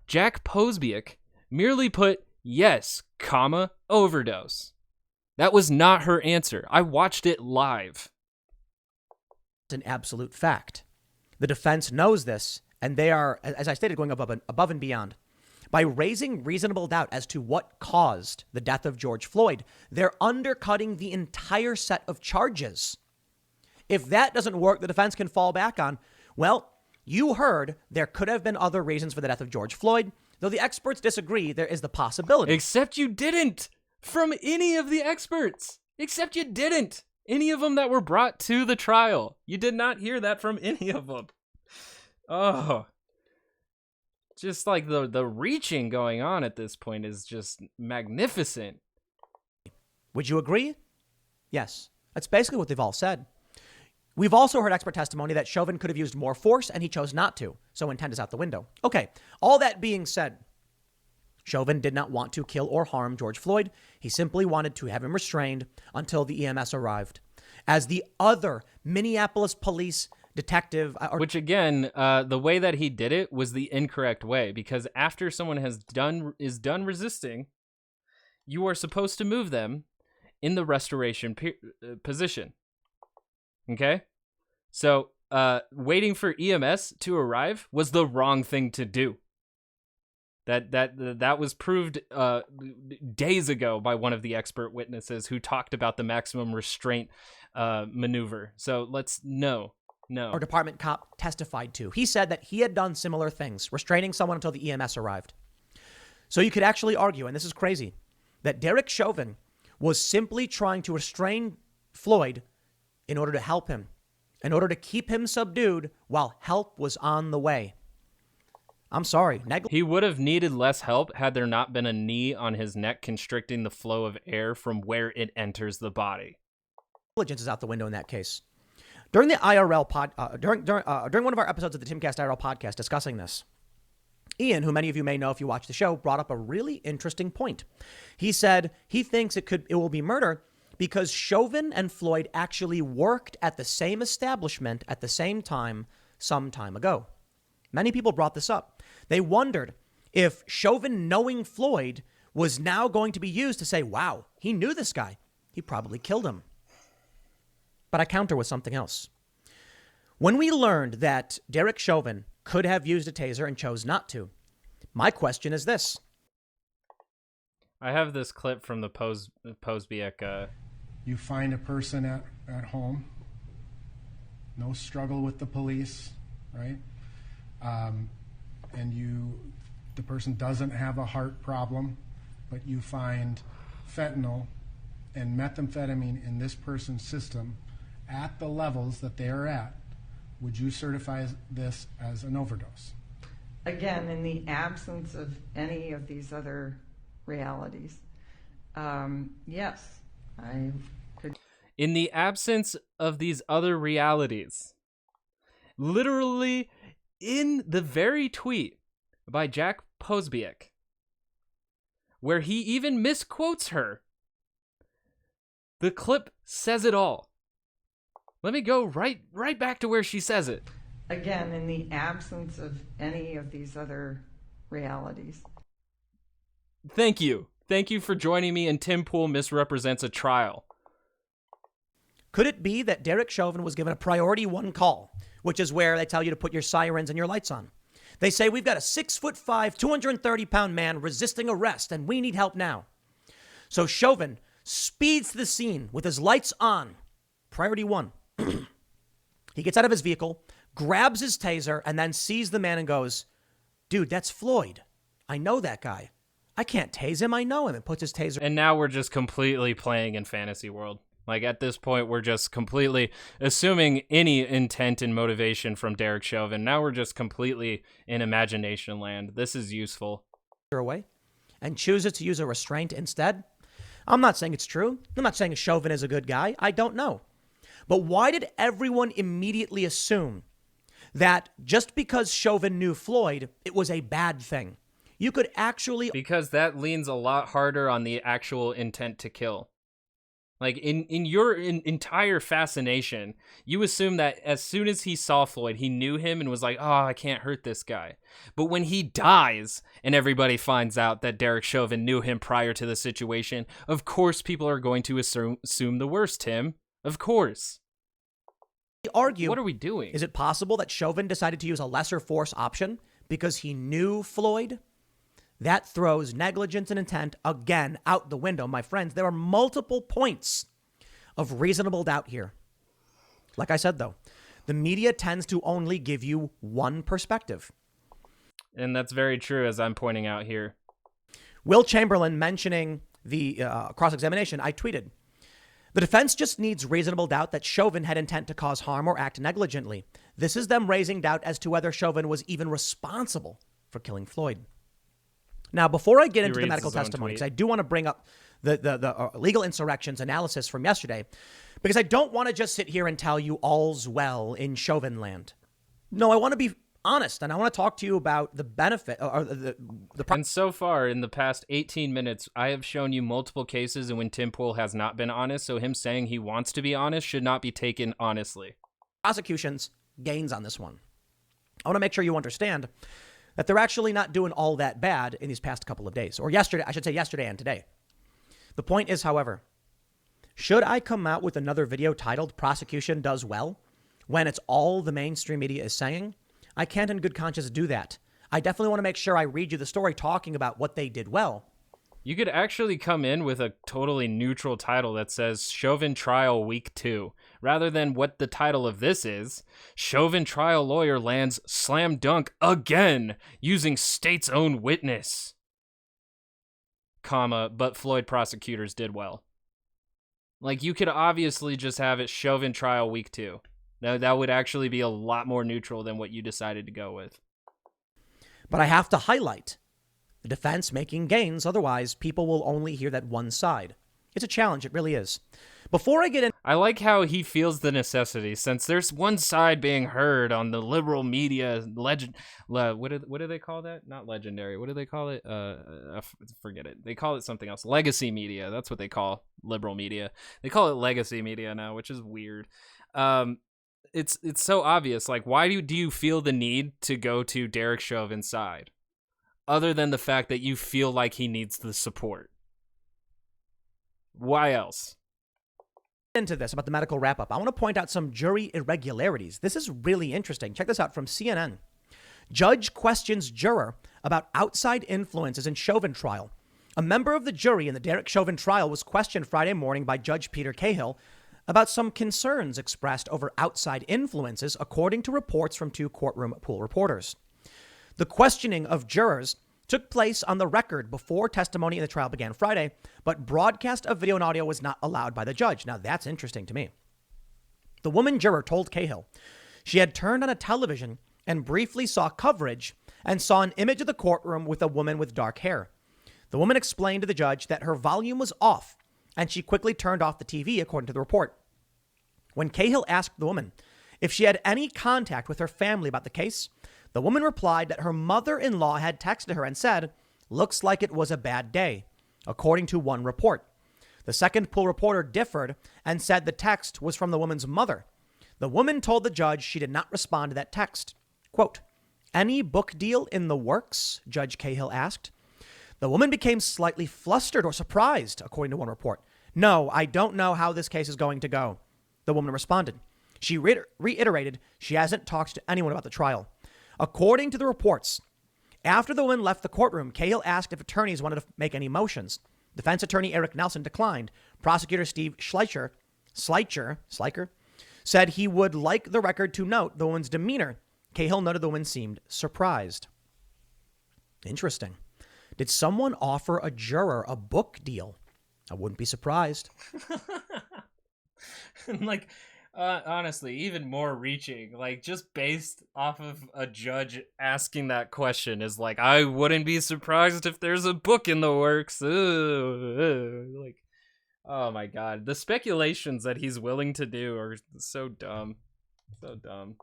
Jack Posobiec merely put yes, overdose. That was not her answer. I watched it live. It's an absolute fact. The defense knows this, and they are, as I stated, going above and beyond. By raising reasonable doubt as to what caused the death of George Floyd, they're undercutting the entire set of charges. If that doesn't work, the defense can fall back on, well, you heard there could have been other reasons for the death of George Floyd. Though the experts disagree, there is the possibility. Except you didn't from any of the experts. Except you didn't. Any of them that were brought to the trial. You did not hear that from any of them. Oh. Just like the reaching going on at this point is just magnificent. Would you agree? Yes. That's basically what they've all said. We've also heard expert testimony that Chauvin could have used more force and he chose not to. So intent is out the window. Okay. All that being said, Chauvin did not want to kill or harm George Floyd. He simply wanted to have him restrained until the EMS arrived. As the other Minneapolis police detective... Which again, the way that he did it was the incorrect way, because after someone is done resisting, you are supposed to move them in the restoration position. Okay? So waiting for EMS to arrive was the wrong thing to do. That was proved days ago by one of the expert witnesses who talked about the maximum restraint maneuver. So our department cop testified to. He said that he had done similar things, restraining someone until the EMS arrived. So you could actually argue, and this is crazy, that Derek Chauvin was simply trying to restrain Floyd in order to help him, in order to keep him subdued while help was on the way. I'm sorry. He would have needed less help had there not been a knee on his neck constricting the flow of air from where it enters the body. Negligence is out the window in that case. During the IRL during one of our episodes of the Timcast IRL podcast discussing this, Ian, who many of you may know if you watch the show, brought up a really interesting point. He said he thinks it will be murder because Chauvin and Floyd actually worked at the same establishment at the same time some time ago. Many people brought this up. They wondered if Chauvin knowing Floyd was now going to be used to say, wow, he knew this guy. He probably killed him. But I counter with something else. When we learned that Derek Chauvin could have used a taser and chose not to, my question is this. I have this clip from the Posobiec. You find a person at home, no struggle with the police, right? And the person doesn't have a heart problem, but you find fentanyl and methamphetamine in this person's system at the levels that they are at. Would you certify this as an overdose? Again, in the absence of any of these other realities, yes, I could. In the absence of these other realities, literally in the very tweet by Jack Posobiec, where he even misquotes her, The clip says it all. Let me go right back to where she says it. Again, in the absence of any of these other realities. Thank you. Thank you for joining me in Tim Pool Misrepresents a Trial. Could it be that Derek Chauvin was given a priority 1 call, which is where they tell you to put your sirens and your lights on? They say, we've got a 6'5", 230-pound man resisting arrest, and we need help now. So Chauvin speeds to the scene with his lights on. Priority 1. He gets out of his vehicle, grabs his taser, and then sees the man and goes, dude, that's Floyd. I know that guy. I can't tase him. I know him. And puts his taser. And now we're just completely playing in fantasy world. Like, at this point, we're just completely assuming any intent and motivation from Derek Chauvin. Now we're just completely in imagination land. This is useful. Away and chooses to use a restraint instead. I'm not saying it's true. I'm not saying Chauvin is a good guy. I don't know. But why did everyone immediately assume that just because Chauvin knew Floyd, it was a bad thing? You could actually... Because that leans a lot harder on the actual intent to kill. Like, in your entire fascination, you assume that as soon as he saw Floyd, he knew him and was like, oh, I can't hurt this guy. But when he dies and everybody finds out that Derek Chauvin knew him prior to the situation, of course people are going to assume the worst, Tim. Of course. Argue, what are we doing? Is it possible that Chauvin decided to use a lesser force option because he knew Floyd? That throws negligence and intent again out the window, my friends. There are multiple points of reasonable doubt here. Like I said, though, the media tends to only give you one perspective. And that's very true, as I'm pointing out here. Will Chamberlain mentioning the cross-examination, I tweeted, the defense just needs reasonable doubt that Chauvin had intent to cause harm or act negligently. This is them raising doubt as to whether Chauvin was even responsible for killing Floyd. Now, before I get into the medical testimony, because I do want to bring up the legal insurrections analysis from yesterday, because I don't want to just sit here and tell you all's well in Chauvin land. No, I want to be honest, and I want to talk to you about the benefit or the. And so far, in the past 18 minutes, I have shown you multiple cases in when Tim Pool has not been honest, so him saying he wants to be honest should not be taken honestly. Prosecution's gains on this one. I want to make sure you understand that they're actually not doing all that bad in these past couple of days, or yesterday, I should say yesterday and today. The point is, however, should I come out with another video titled Prosecution Does Well when it's all the mainstream media is saying? I can't in good conscience do that. I definitely want to make sure I read you the story talking about what they did well. You could actually come in with a totally neutral title that says Chauvin Trial Week 2, rather than what the title of this is, Chauvin Trial Lawyer Lands Slam Dunk Again using State's Own Witness, comma, but Floyd prosecutors did well. Like, you could obviously just have it Chauvin Trial Week 2. Now, that would actually be a lot more neutral than what you decided to go with. But I have to highlight the defense making gains. Otherwise, people will only hear that one side. It's a challenge. It really is. Before I get in, I like how he feels the necessity, since there's one side being heard on the liberal media what do they call that? Not legendary. What do they call it? Forget it. They call it something else. Legacy media. That's what they call liberal media. They call it legacy media now, which is weird. It's so obvious. Like, why do you feel the need to go to Derek Chauvin's side, other than the fact that you feel like he needs the support? Why else? Into this about the medical wrap-up, I want to point out some jury irregularities. This is really interesting. Check this out from CNN. Judge questions juror about outside influences in Chauvin trial. A member of the jury in the Derek Chauvin trial was questioned Friday morning by Judge Peter Cahill about some concerns expressed over outside influences, according to reports from 2 courtroom pool reporters. The questioning of jurors took place on the record before testimony in the trial began Friday, but broadcast of video and audio was not allowed by the judge. Now, that's interesting to me. The woman juror told Cahill she had turned on a television and briefly saw coverage and saw an image of the courtroom with a woman with dark hair. The woman explained to the judge that her volume was off, and she quickly turned off the TV, according to the report. When Cahill asked the woman if she had any contact with her family about the case, the woman replied that her mother-in-law had texted her and said, "Looks like it was a bad day," according to one report. The second pool reporter differed and said the text was from the woman's mother. The woman told the judge she did not respond to that text. Quote, "Any book deal in the works?" Judge Cahill asked. The woman became slightly flustered or surprised, according to one report. "No, I don't know how this case is going to go," the woman responded. She reiterated she hasn't talked to anyone about the trial. According to the reports, after the woman left the courtroom, Cahill asked if attorneys wanted to make any motions. Defense attorney Eric Nelson declined. Prosecutor Steve Schleicher said he would like the record to note the woman's demeanor. Cahill noted the woman seemed surprised. Interesting. Did someone offer a juror a book deal? I wouldn't be surprised. Like, honestly, even more reaching, like just based off of a judge asking that question is like, I wouldn't be surprised if there's a book in the works. Like, oh my God. The speculations that he's willing to do are so dumb. So dumb.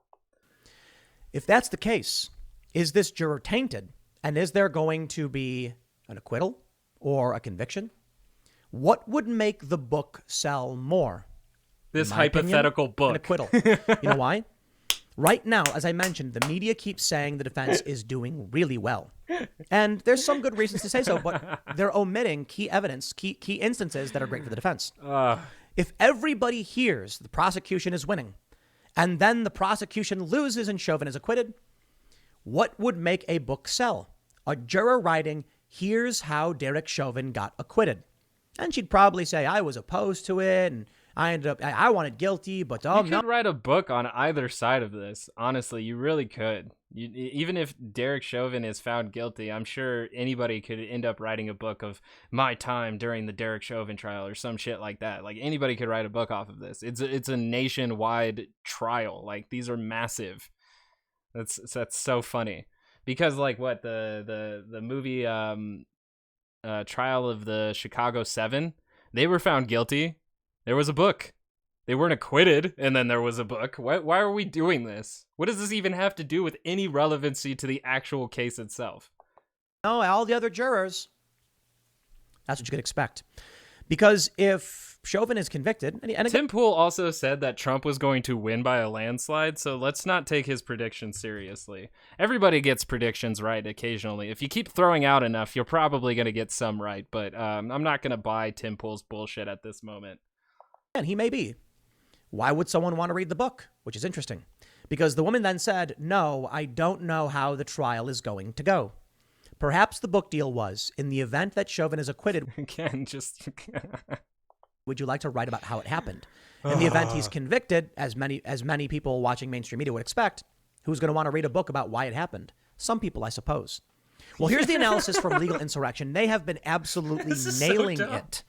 If that's the case, is this juror tainted? And is there going to be an acquittal or a conviction? What would make the book sell more? This hypothetical book. An acquittal. You know why? Right now, as I mentioned, the media keeps saying the defense is doing really well. And there's some good reasons to say so, but they're omitting key evidence, key instances that are great for the defense. If everybody hears the prosecution is winning, and then the prosecution loses and Chauvin is acquitted, what would make a book sell? A juror writing, "Here's how Derek Chauvin got acquitted." And she'd probably say, "I was opposed to it, and I wanted guilty, but you could write a book on either side of this. Honestly, you really could. Even if Derek Chauvin is found guilty, I'm sure anybody could end up writing a book of my time during the Derek Chauvin trial or some shit like that. Like, anybody could write a book off of this. It's a nationwide trial. Like, these are massive. That's so funny. Because like what the movie Trial of the Chicago 7, they were found guilty. There was a book. They weren't acquitted, and then there was a book. Why are we doing this? What does this even have to do with any relevancy to the actual case itself? No, all the other jurors. That's what you could expect. Because if Chauvin is convicted... Tim Pool also said that Trump was going to win by a landslide, so let's not take his prediction seriously. Everybody gets predictions right occasionally. If you keep throwing out enough, you're probably going to get some right, but I'm not going to buy Tim Pool's bullshit at this moment. And he may be. Why would someone want to read the book? Which is interesting. Because the woman then said, "No, I don't know how the trial is going to go." Perhaps the book deal was, in the event that Chauvin is acquitted, again, just would you like to write about how it happened? In the event he's convicted, as many people watching mainstream media would expect, who's going to want to read a book about why it happened? Some people, I suppose. Well, here's the analysis from Legal Insurrection. They have been absolutely nailing it.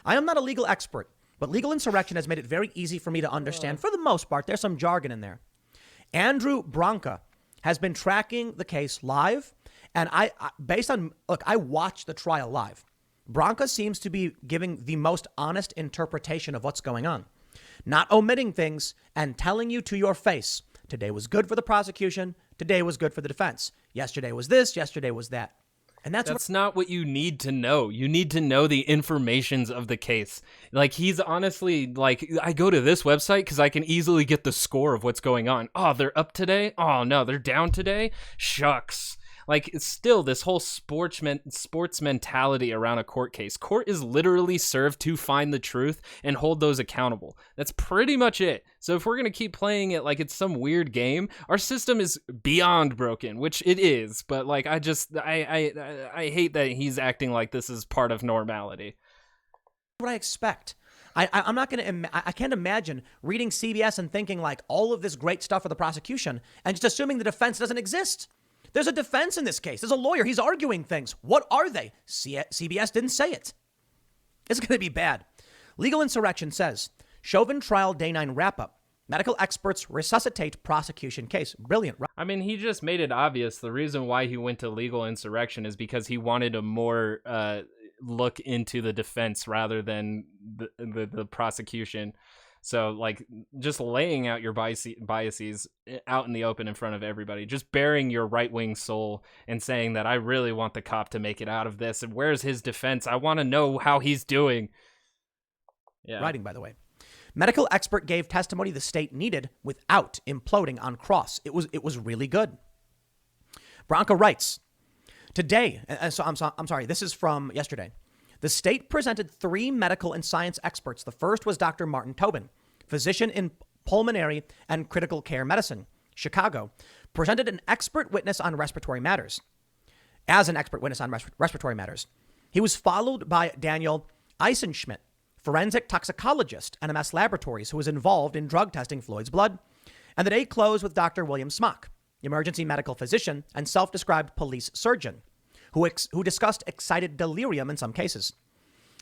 I am not a legal expert, but Legal Insurrection has made it very easy for me to understand. For the most part, there's some jargon in there. Andrew Branca has been tracking the case live. And I watched the trial live. Branca seems to be giving the most honest interpretation of what's going on, not omitting things and telling you to your face, today was good for the prosecution, today was good for the defense. Yesterday was this, yesterday was that. And that's not what you need to know. You need to know the informations of the case. Like, he's honestly like, I go to this website because I can easily get the score of what's going on. Oh, they're up today? Oh, no, they're down today? Shucks. Like, it's still this whole sports mentality around a court case. Court is literally served to find the truth and hold those accountable. That's pretty much it. So if we're going to keep playing it like it's some weird game, our system is beyond broken, which it is. But like, I hate that he's acting like this is part of normality. What I expect. I'm not going to, I can't imagine reading CBS and thinking like all of this great stuff for the prosecution and just assuming the defense doesn't exist. There's a defense in this case. There's a lawyer. He's arguing things. What are they? CBS didn't say it. It's going to be bad. Legal Insurrection says, Chauvin trial day 9 wrap up. Medical experts resuscitate prosecution case. Brilliant. I mean, he just made it obvious. The reason why he went to Legal Insurrection is because he wanted a more look into the defense rather than the prosecution. So, like, just laying out your biases out in the open in front of everybody, just bearing your right-wing soul and saying that I really want the cop to make it out of this. And where's his defense? I want to know how he's doing. writing, by the way. Medical expert gave testimony the state needed without imploding on cross. It was really good. Branca writes, today, I'm sorry, this is from yesterday. The state presented 3 medical and science experts. The first was Dr. Martin Tobin, physician in pulmonary and critical care medicine, Chicago, presented an expert witness on respiratory matters. As an expert witness on respiratory matters. He was followed by Daniel Eisenschmidt, forensic toxicologist, NMS Laboratories, who was involved in drug testing Floyd's blood. And the day closed with Dr. William Smock, emergency medical physician and self-described police surgeon, who discussed excited delirium in some cases.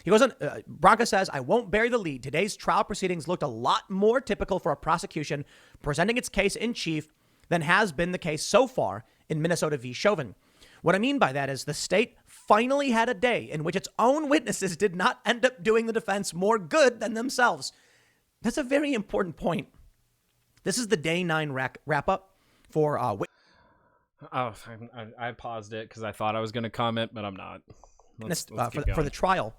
He goes on, Branca says, I won't bury the lead. Today's trial proceedings looked a lot more typical for a prosecution presenting its case in chief than has been the case so far in Minnesota v. Chauvin. What I mean by that is the state finally had a day in which its own witnesses did not end up doing the defense more good than themselves. That's a very important point. This is the day 9 wrap up for I paused it because I thought I was going to comment, but I'm not. Let's for the trial.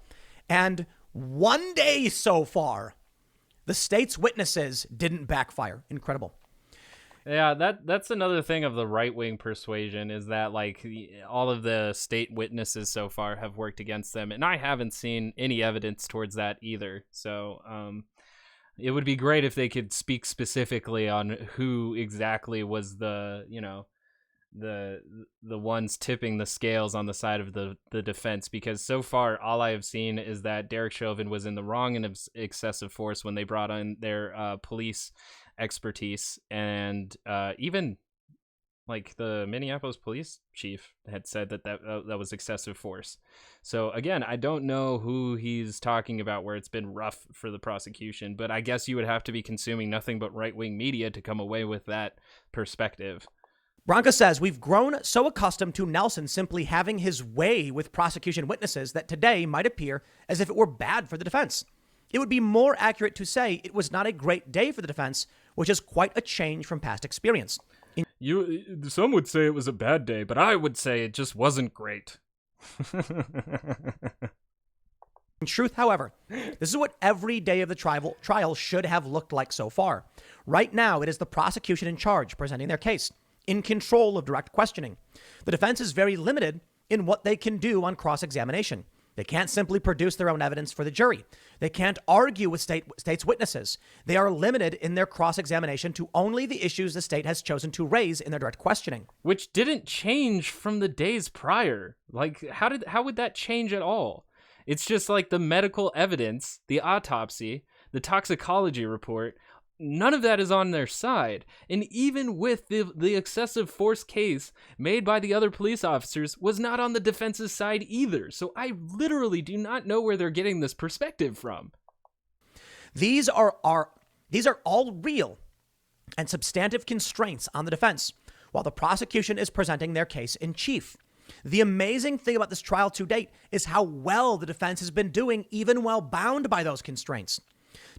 And one day so far, the state's witnesses didn't backfire. Incredible. Yeah, that's another thing of the right-wing persuasion is that like all of the state witnesses so far have worked against them, and I haven't seen any evidence towards that either. So it would be great if they could speak specifically on who exactly was the ones tipping the scales on the side of the defense, because so far all I have seen is that Derek Chauvin was in the wrong and excessive force when they brought in their police expertise, and even like the Minneapolis police chief had said that was excessive force. So again, I don't know who he's talking about where it's been rough for the prosecution, but I guess you would have to be consuming nothing but right-wing media to come away with that perspective. Branca says, we've grown so accustomed to Nelson simply having his way with prosecution witnesses that today might appear as if it were bad for the defense. It would be more accurate to say it was not a great day for the defense, which is quite a change from past experience. Some would say it was a bad day, but I would say it just wasn't great. In truth, however, this is what every day of the trial should have looked like so far. Right now, it is the prosecution in charge presenting their case, in control of direct questioning. The defense is very limited in what they can do on cross-examination. They can't simply produce their own evidence for the jury. They can't argue with state's witnesses. They are limited in their cross-examination to only the issues the state has chosen to raise in their direct questioning. Which didn't change from the days prior. Like, how would that change at all? It's just like the medical evidence, the autopsy, the toxicology report, none of that is on their side. And even with the excessive force case made by the other police officers was not on the defense's side either. So I literally do not know where they're getting this perspective from. These are all real and substantive constraints on the defense, while the prosecution is presenting their case in chief. The amazing thing about this trial to date is how well the defense has been doing, even while bound by those constraints.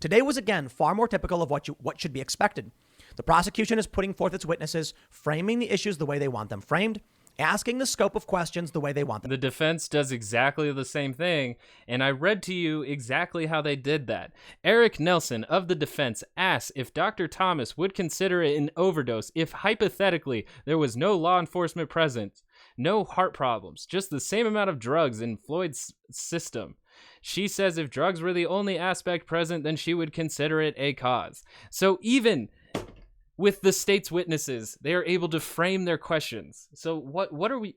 Today was, again, far more typical of what should be expected. The prosecution is putting forth its witnesses, framing the issues the way they want them framed, asking the scope of questions the way they want them. The defense does exactly the same thing, and I read to you exactly how they did that. Eric Nelson of the defense asked if Dr. Thomas would consider it an overdose if hypothetically there was no law enforcement present, no heart problems, just the same amount of drugs in Floyd's system. She says if drugs were the only aspect present, then she would consider it a cause. So even with the state's witnesses, they are able to frame their questions. So what are we?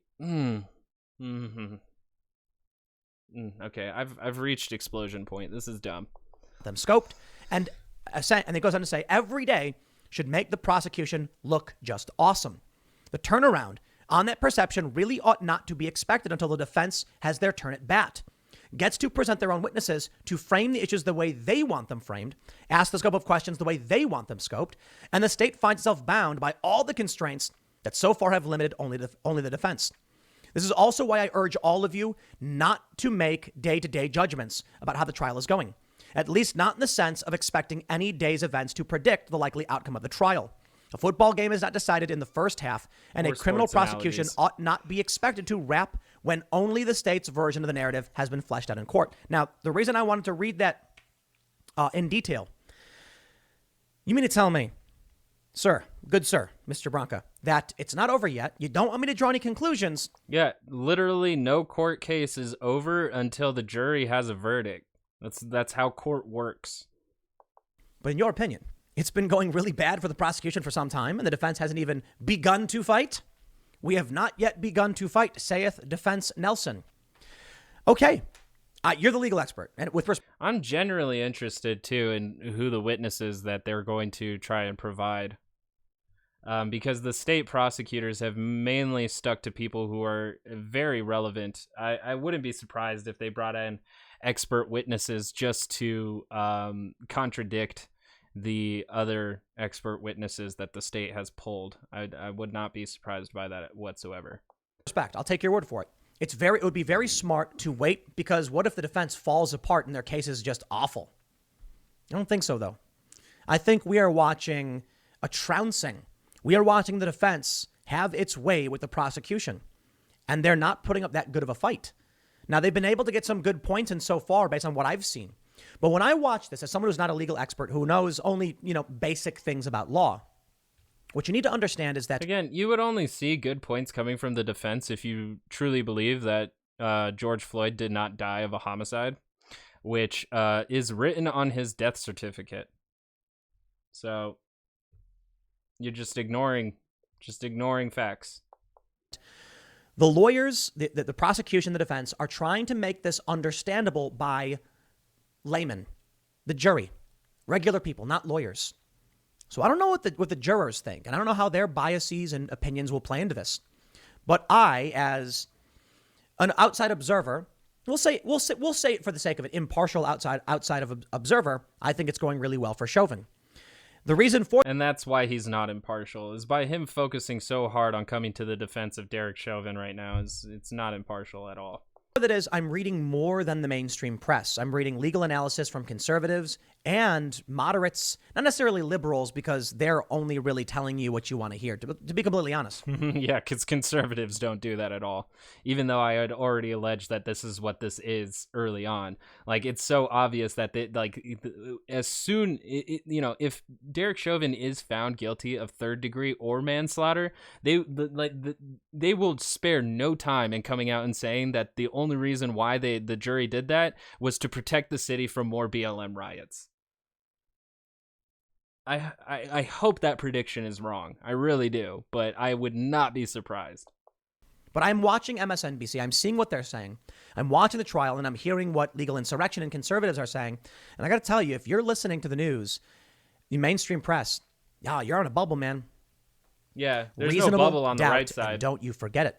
Okay, I've reached explosion point. This is dumb. Them scoped, and it goes on to say every day should make the prosecution look just awesome. The turnaround on that perception really ought not to be expected until the defense has their turn at bat, gets to present their own witnesses to frame the issues the way they want them framed, ask the scope of questions the way they want them scoped, and the state finds itself bound by all the constraints that so far have limited only the defense. This is also why I urge all of you not to make day-to-day judgments about how the trial is going, at least not in the sense of expecting any day's events to predict the likely outcome of the trial. A football game is not decided in the first half, and a criminal prosecution ought not be expected to wrap when only the state's version of the narrative has been fleshed out in court. Now, the reason I wanted to read that in detail. You mean to tell me, sir, good sir, Mr. Branca, that it's not over yet? You don't want me to draw any conclusions? Yeah, literally no court case is over until the jury has a verdict. That's how court works. But in your opinion, it's been going really bad for the prosecution for some time, and the defense hasn't even begun to fight? We have not yet begun to fight, saith Defense Nelson. Okay, you're the legal expert. And I'm generally interested, too, in who the witnesses that they're going to try and provide. Because the state prosecutors have mainly stuck to people who are very relevant. I wouldn't be surprised if they brought in expert witnesses just to contradict the other expert witnesses that the state has pulled. I would not be surprised by that whatsoever. Respect. I'll take your word for it. It would be very smart to wait, because what if the defense falls apart and their case is just awful? I don't think so, though. I think we are watching a trouncing. We are watching the defense have its way with the prosecution, and they're not putting up that good of a fight. Now, they've been able to get some good points in so far based on what I've seen. But when I watch this, as someone who's not a legal expert, who knows only, basic things about law, what you need to understand is that, again, you would only see good points coming from the defense if you truly believe that George Floyd did not die of a homicide, which is written on his death certificate. So you're just ignoring facts. The lawyers, the prosecution, the defense are trying to make this understandable by laymen, the jury, regular people, not lawyers. So I don't know what the jurors think, and I don't know how their biases and opinions will play into this. But I, as an outside observer, we'll say it for the sake of it, impartial outside of observer, I think it's going really well for Chauvin. The reason for, and that's why he's not impartial, is by him focusing so hard on coming to the defense of Derek Chauvin right now. It's not impartial at all. That is, I'm reading more than the mainstream press. I'm reading legal analysis from conservatives and moderates, not necessarily liberals, because they're only really telling you what you want to hear, to be completely honest. Yeah, because conservatives don't do that at all. Even though I had already alleged that this is what this is early on. Like, it's so obvious that they, like, as soon, if Derek Chauvin is found guilty of third degree or manslaughter, they will spare no time in coming out and saying that the only reason why the jury did that was to protect the city from more BLM riots. I hope that prediction is wrong. I really do, but I would not be surprised. But I'm watching MSNBC. I'm seeing what they're saying. I'm watching the trial, and I'm hearing what legal insurrection and conservatives are saying. And I got to tell you, if you're listening to the news, the mainstream press, you're on a bubble, man. Yeah, there's Reasonable no bubble on the doubt, right side. and don't you forget it.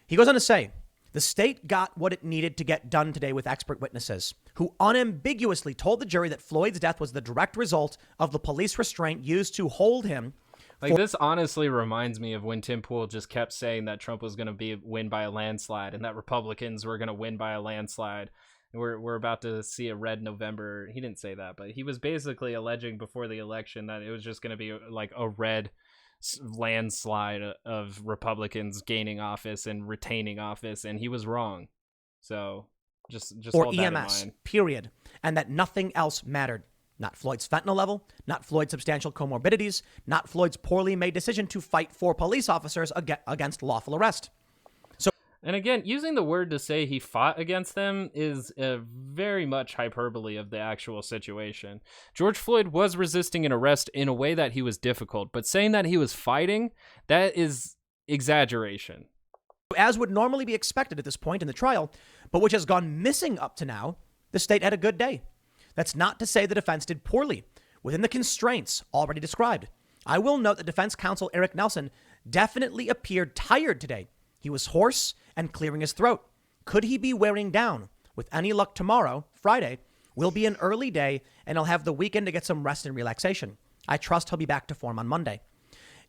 He goes on to say, the state got what it needed to get done today with expert witnesses who unambiguously told the jury that Floyd's death was the direct result of the police restraint used to hold him. This honestly reminds me of when Tim Pool just kept saying that Trump was going to win by a landslide and that Republicans were going to win by a landslide. We're about to see a red November. He didn't say that, but he was basically alleging before the election that it was just going to be like a red landslide of Republicans gaining office and retaining office, and he was wrong. So just or hold EMS, that in mind. Period. And that nothing else mattered. Not Floyd's fentanyl level, not Floyd's substantial comorbidities, not Floyd's poorly made decision to fight for police officers against lawful arrest. And again, using the word to say he fought against them is a very much hyperbole of the actual situation. George Floyd was resisting an arrest in a way that he was difficult, but saying that he was fighting, that is exaggeration. As would normally be expected at this point in the trial, but which has gone missing up to now, the state had a good day. That's not to say the defense did poorly within the constraints already described. I will note that defense counsel Eric Nelson definitely appeared tired today. He was hoarse and clearing his throat. Could he be wearing down? With any luck, tomorrow, Friday, will be an early day, and he'll have the weekend to get some rest and relaxation. I trust he'll be back to form on Monday.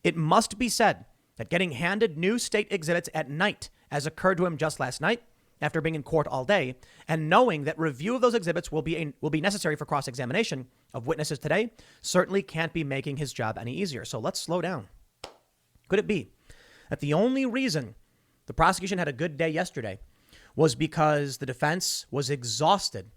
It must be said that getting handed new state exhibits at night, as occurred to him just last night, after being in court all day, and knowing that review of those exhibits will be necessary for cross-examination of witnesses today, certainly can't be making his job any easier. So let's slow down. Could it be that the only reason the prosecution had a good day yesterday was because the defense was exhausted?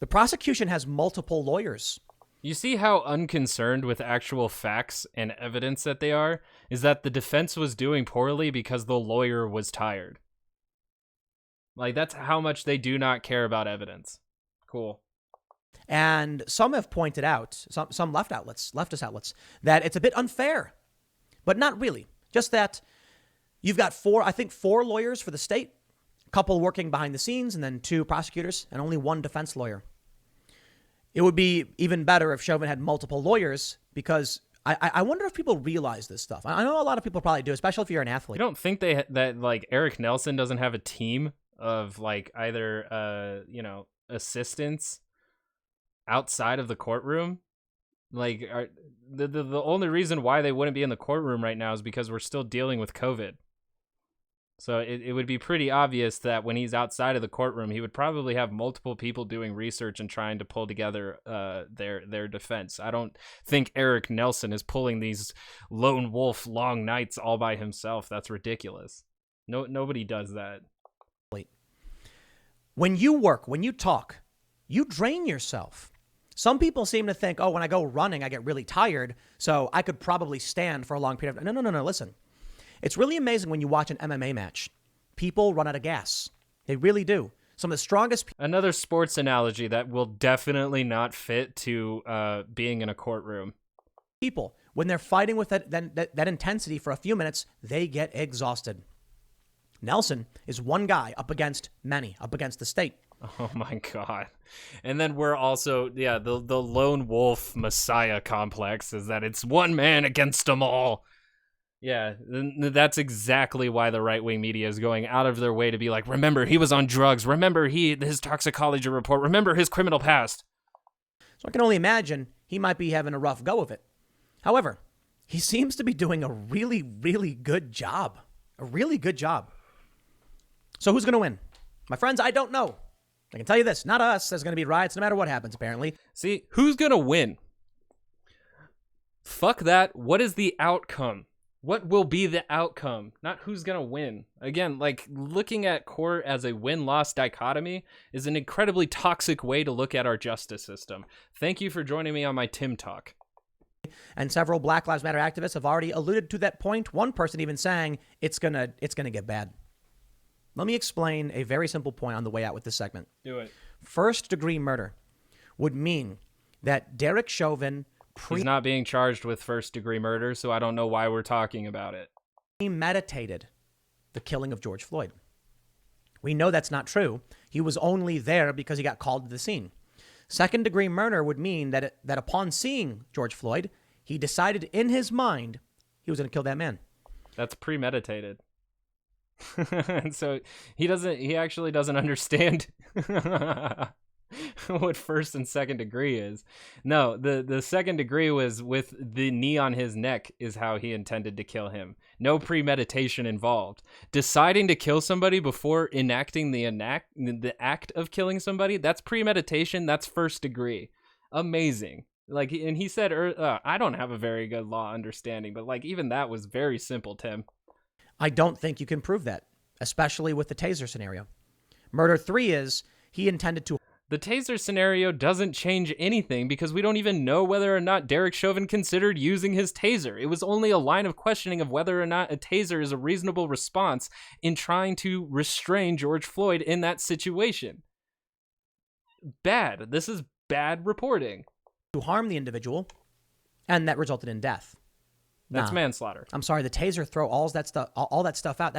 The prosecution has multiple lawyers. You see how unconcerned with actual facts and evidence that they are? Is that the defense was doing poorly because the lawyer was tired. Like, that's how much they do not care about evidence. Cool. And some have pointed out, some leftist outlets, that it's a bit unfair, but not really. Just that you've got four lawyers for the state, a couple working behind the scenes, and then 2 prosecutors, and only 1 defense lawyer. It would be even better if Chauvin had multiple lawyers, because I wonder if people realize this stuff. I know a lot of people probably do, especially if you're an athlete. You don't think that like Eric Nelson doesn't have a team of like either assistants outside of the courtroom? Like, the only reason why they wouldn't be in the courtroom right now is because we're still dealing with COVID. So it would be pretty obvious that when he's outside of the courtroom, he would probably have multiple people doing research and trying to pull together their defense. I don't think Eric Nelson is pulling these lone wolf long nights all by himself. That's ridiculous. Nobody does that. When you work, when you talk, you drain yourself. Some people seem to think, oh, when I go running, I get really tired, so I could probably stand for a long period of time. No, listen. It's really amazing when you watch an MMA match. People run out of gas. They really do. Some of the strongest Another sports analogy that will definitely not fit to being in a courtroom. people, when they're fighting with that intensity for a few minutes, they get exhausted. Nelson is one guy up against many, up against the state. Oh my God. And then we're also, the lone wolf messiah complex is that it's one man against them all. Yeah, that's exactly why the right-wing media is going out of their way to be like, remember, he was on drugs. Remember, his toxicology report. Remember his criminal past. So I can only imagine he might be having a rough go of it. However, he seems to be doing a really, really good job. A really good job. So who's going to win? My friends, I don't know. I can tell you this, not us. There's going to be riots no matter what happens, apparently. See, who's going to win? Fuck that. What is the outcome? What will be the outcome? Not who's going to win. Again, like, looking at court as a win-loss dichotomy is an incredibly toxic way to look at our justice system. Thank you for joining me on my Tim Talk. And several Black Lives Matter activists have already alluded to that point. One person even saying it's gonna get bad. Let me explain a very simple point on the way out with this segment. Do it. First-degree murder would mean that Derek Chauvin He's not being charged with first-degree murder, so I don't know why we're talking about it. premeditated the killing of George Floyd. We know that's not true. He was only there because he got called to the scene. Second-degree murder would mean that upon seeing George Floyd, he decided in his mind he was going to kill that man. That's premeditated. And so he actually doesn't understand what first and second degree is. No, the second degree was with the knee on his neck is how he intended to kill him. No premeditation involved. Deciding to kill somebody before enacting the act of killing somebody, that's premeditation, that's first degree. Amazing. Like, and he said, I don't have a very good law understanding, but like even that was very simple, Tim. I don't think you can prove that, especially with the taser scenario. Murder 3 is he intended to. The taser scenario doesn't change anything because we don't even know whether or not Derek Chauvin considered using his taser. It was only a line of questioning of whether or not a taser is a reasonable response in trying to restrain George Floyd in that situation. Bad. This is bad reporting. To harm the individual, and that resulted in death. That's manslaughter. I'm sorry, the taser throw all that stuff out.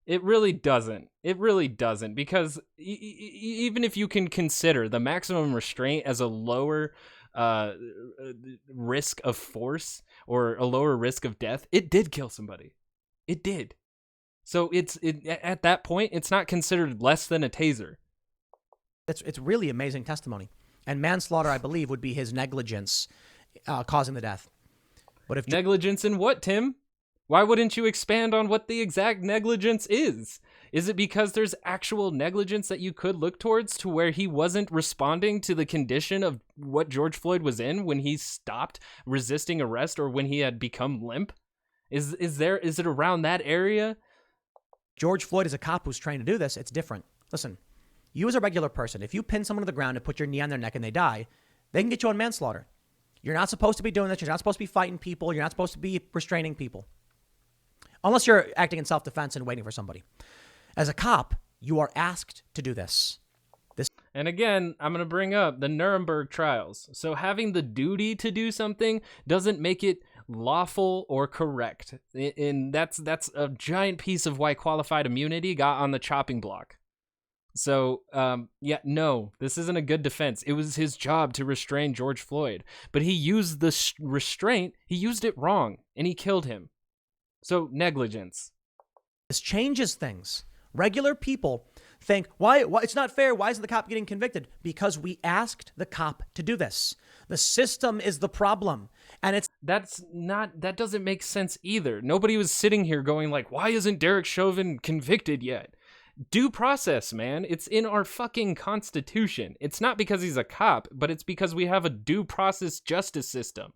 It really doesn't. It really doesn't, because even if you can consider the maximum restraint as a lower risk of force or a lower risk of death, it did kill somebody. It did. So at that point, it's not considered less than a taser. It's really amazing testimony. And manslaughter, I believe, would be his negligence causing the death. But if negligence in what, Tim? Why wouldn't you expand on what the exact negligence is? Is it because there's actual negligence that you could look towards to where he wasn't responding to the condition of what George Floyd was in when he stopped resisting arrest or when he had become limp? Is it around that area? George Floyd is a cop who's trained to do this. It's different. Listen, You as a regular person, if you pin someone to the ground and put your knee on their neck and they die, they can get you on manslaughter. You're not supposed to be doing this. You're not supposed to be fighting people. You're not supposed to be restraining people. Unless you're acting in self-defense and waiting for somebody. As a cop, you are asked to do this. And again, I'm going to bring up the Nuremberg trials. So having the duty to do something doesn't make it lawful or correct. And that's a giant piece of why qualified immunity got on the chopping block. So, no, this isn't a good defense. It was his job to restrain George Floyd. But he used the restraint, he used it wrong, and he killed him. So, negligence. This changes things. Regular people think, why it's not fair. Why isn't the cop getting convicted? Because we asked the cop to do this. The system is the problem. And that doesn't make sense either. Nobody was sitting here going like, why isn't Derek Chauvin convicted yet? Due process, man. It's in our fucking Constitution. It's not because he's a cop, but it's because we have a due process justice system.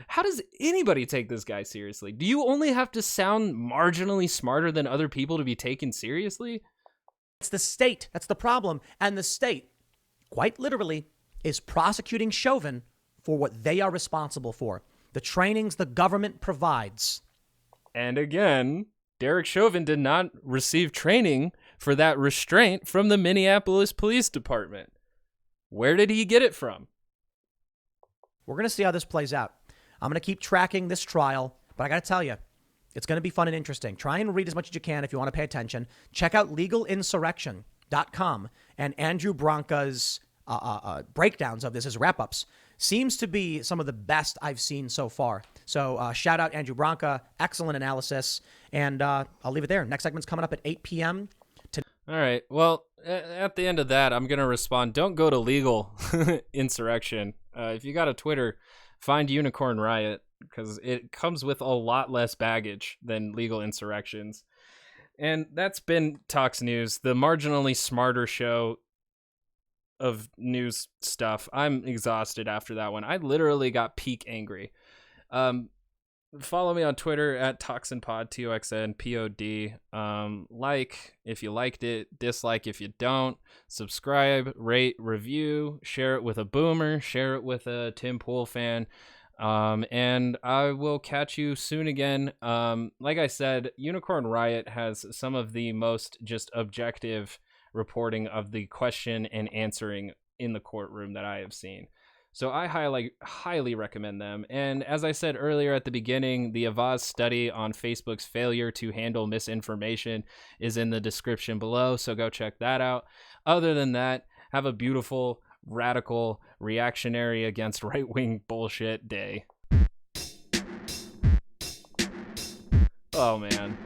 How does anybody take this guy seriously? Do you only have to sound marginally smarter than other people to be taken seriously? It's the state. That's the problem. And the state, quite literally, is prosecuting Chauvin for what they are responsible for. The trainings the government provides. And again, Derek Chauvin did not receive training for that restraint from the Minneapolis Police Department. Where did he get it from? We're going to see how this plays out. I'm going to keep tracking this trial, but I got to tell you, it's going to be fun and interesting. Try and read as much as you can if you want to pay attention. Check out legalinsurrection.com and Andrew Branca's breakdowns of this as wrap-ups. Seems to be some of the best I've seen so far. So shout out Andrew Branca. Excellent analysis. And I'll leave it there. Next segment's coming up at 8 p.m. All right. Well, at the end of that, I'm going to respond. Don't go to legal insurrection. If you got a Twitter, find Unicorn Riot because it comes with a lot less baggage than legal insurrections. And that's been Talks News, the marginally smarter show of news stuff. I'm exhausted after that one. I literally got peak angry. Follow me on Twitter at ToxinPod, TOXNPOD. Like if you liked it, dislike if you don't. Subscribe, rate, review, share it with a boomer, share it with a Tim Pool fan. And I will catch you soon again. Like I said, Unicorn Riot has some of the most just objective reporting of the question and answering in the courtroom that I have seen. So I highly recommend them. And as I said earlier at the beginning, the Avaz study on Facebook's failure to handle misinformation is in the description below. So go check that out. Other than that, have a beautiful, radical, reactionary against right-wing bullshit day. Oh, man.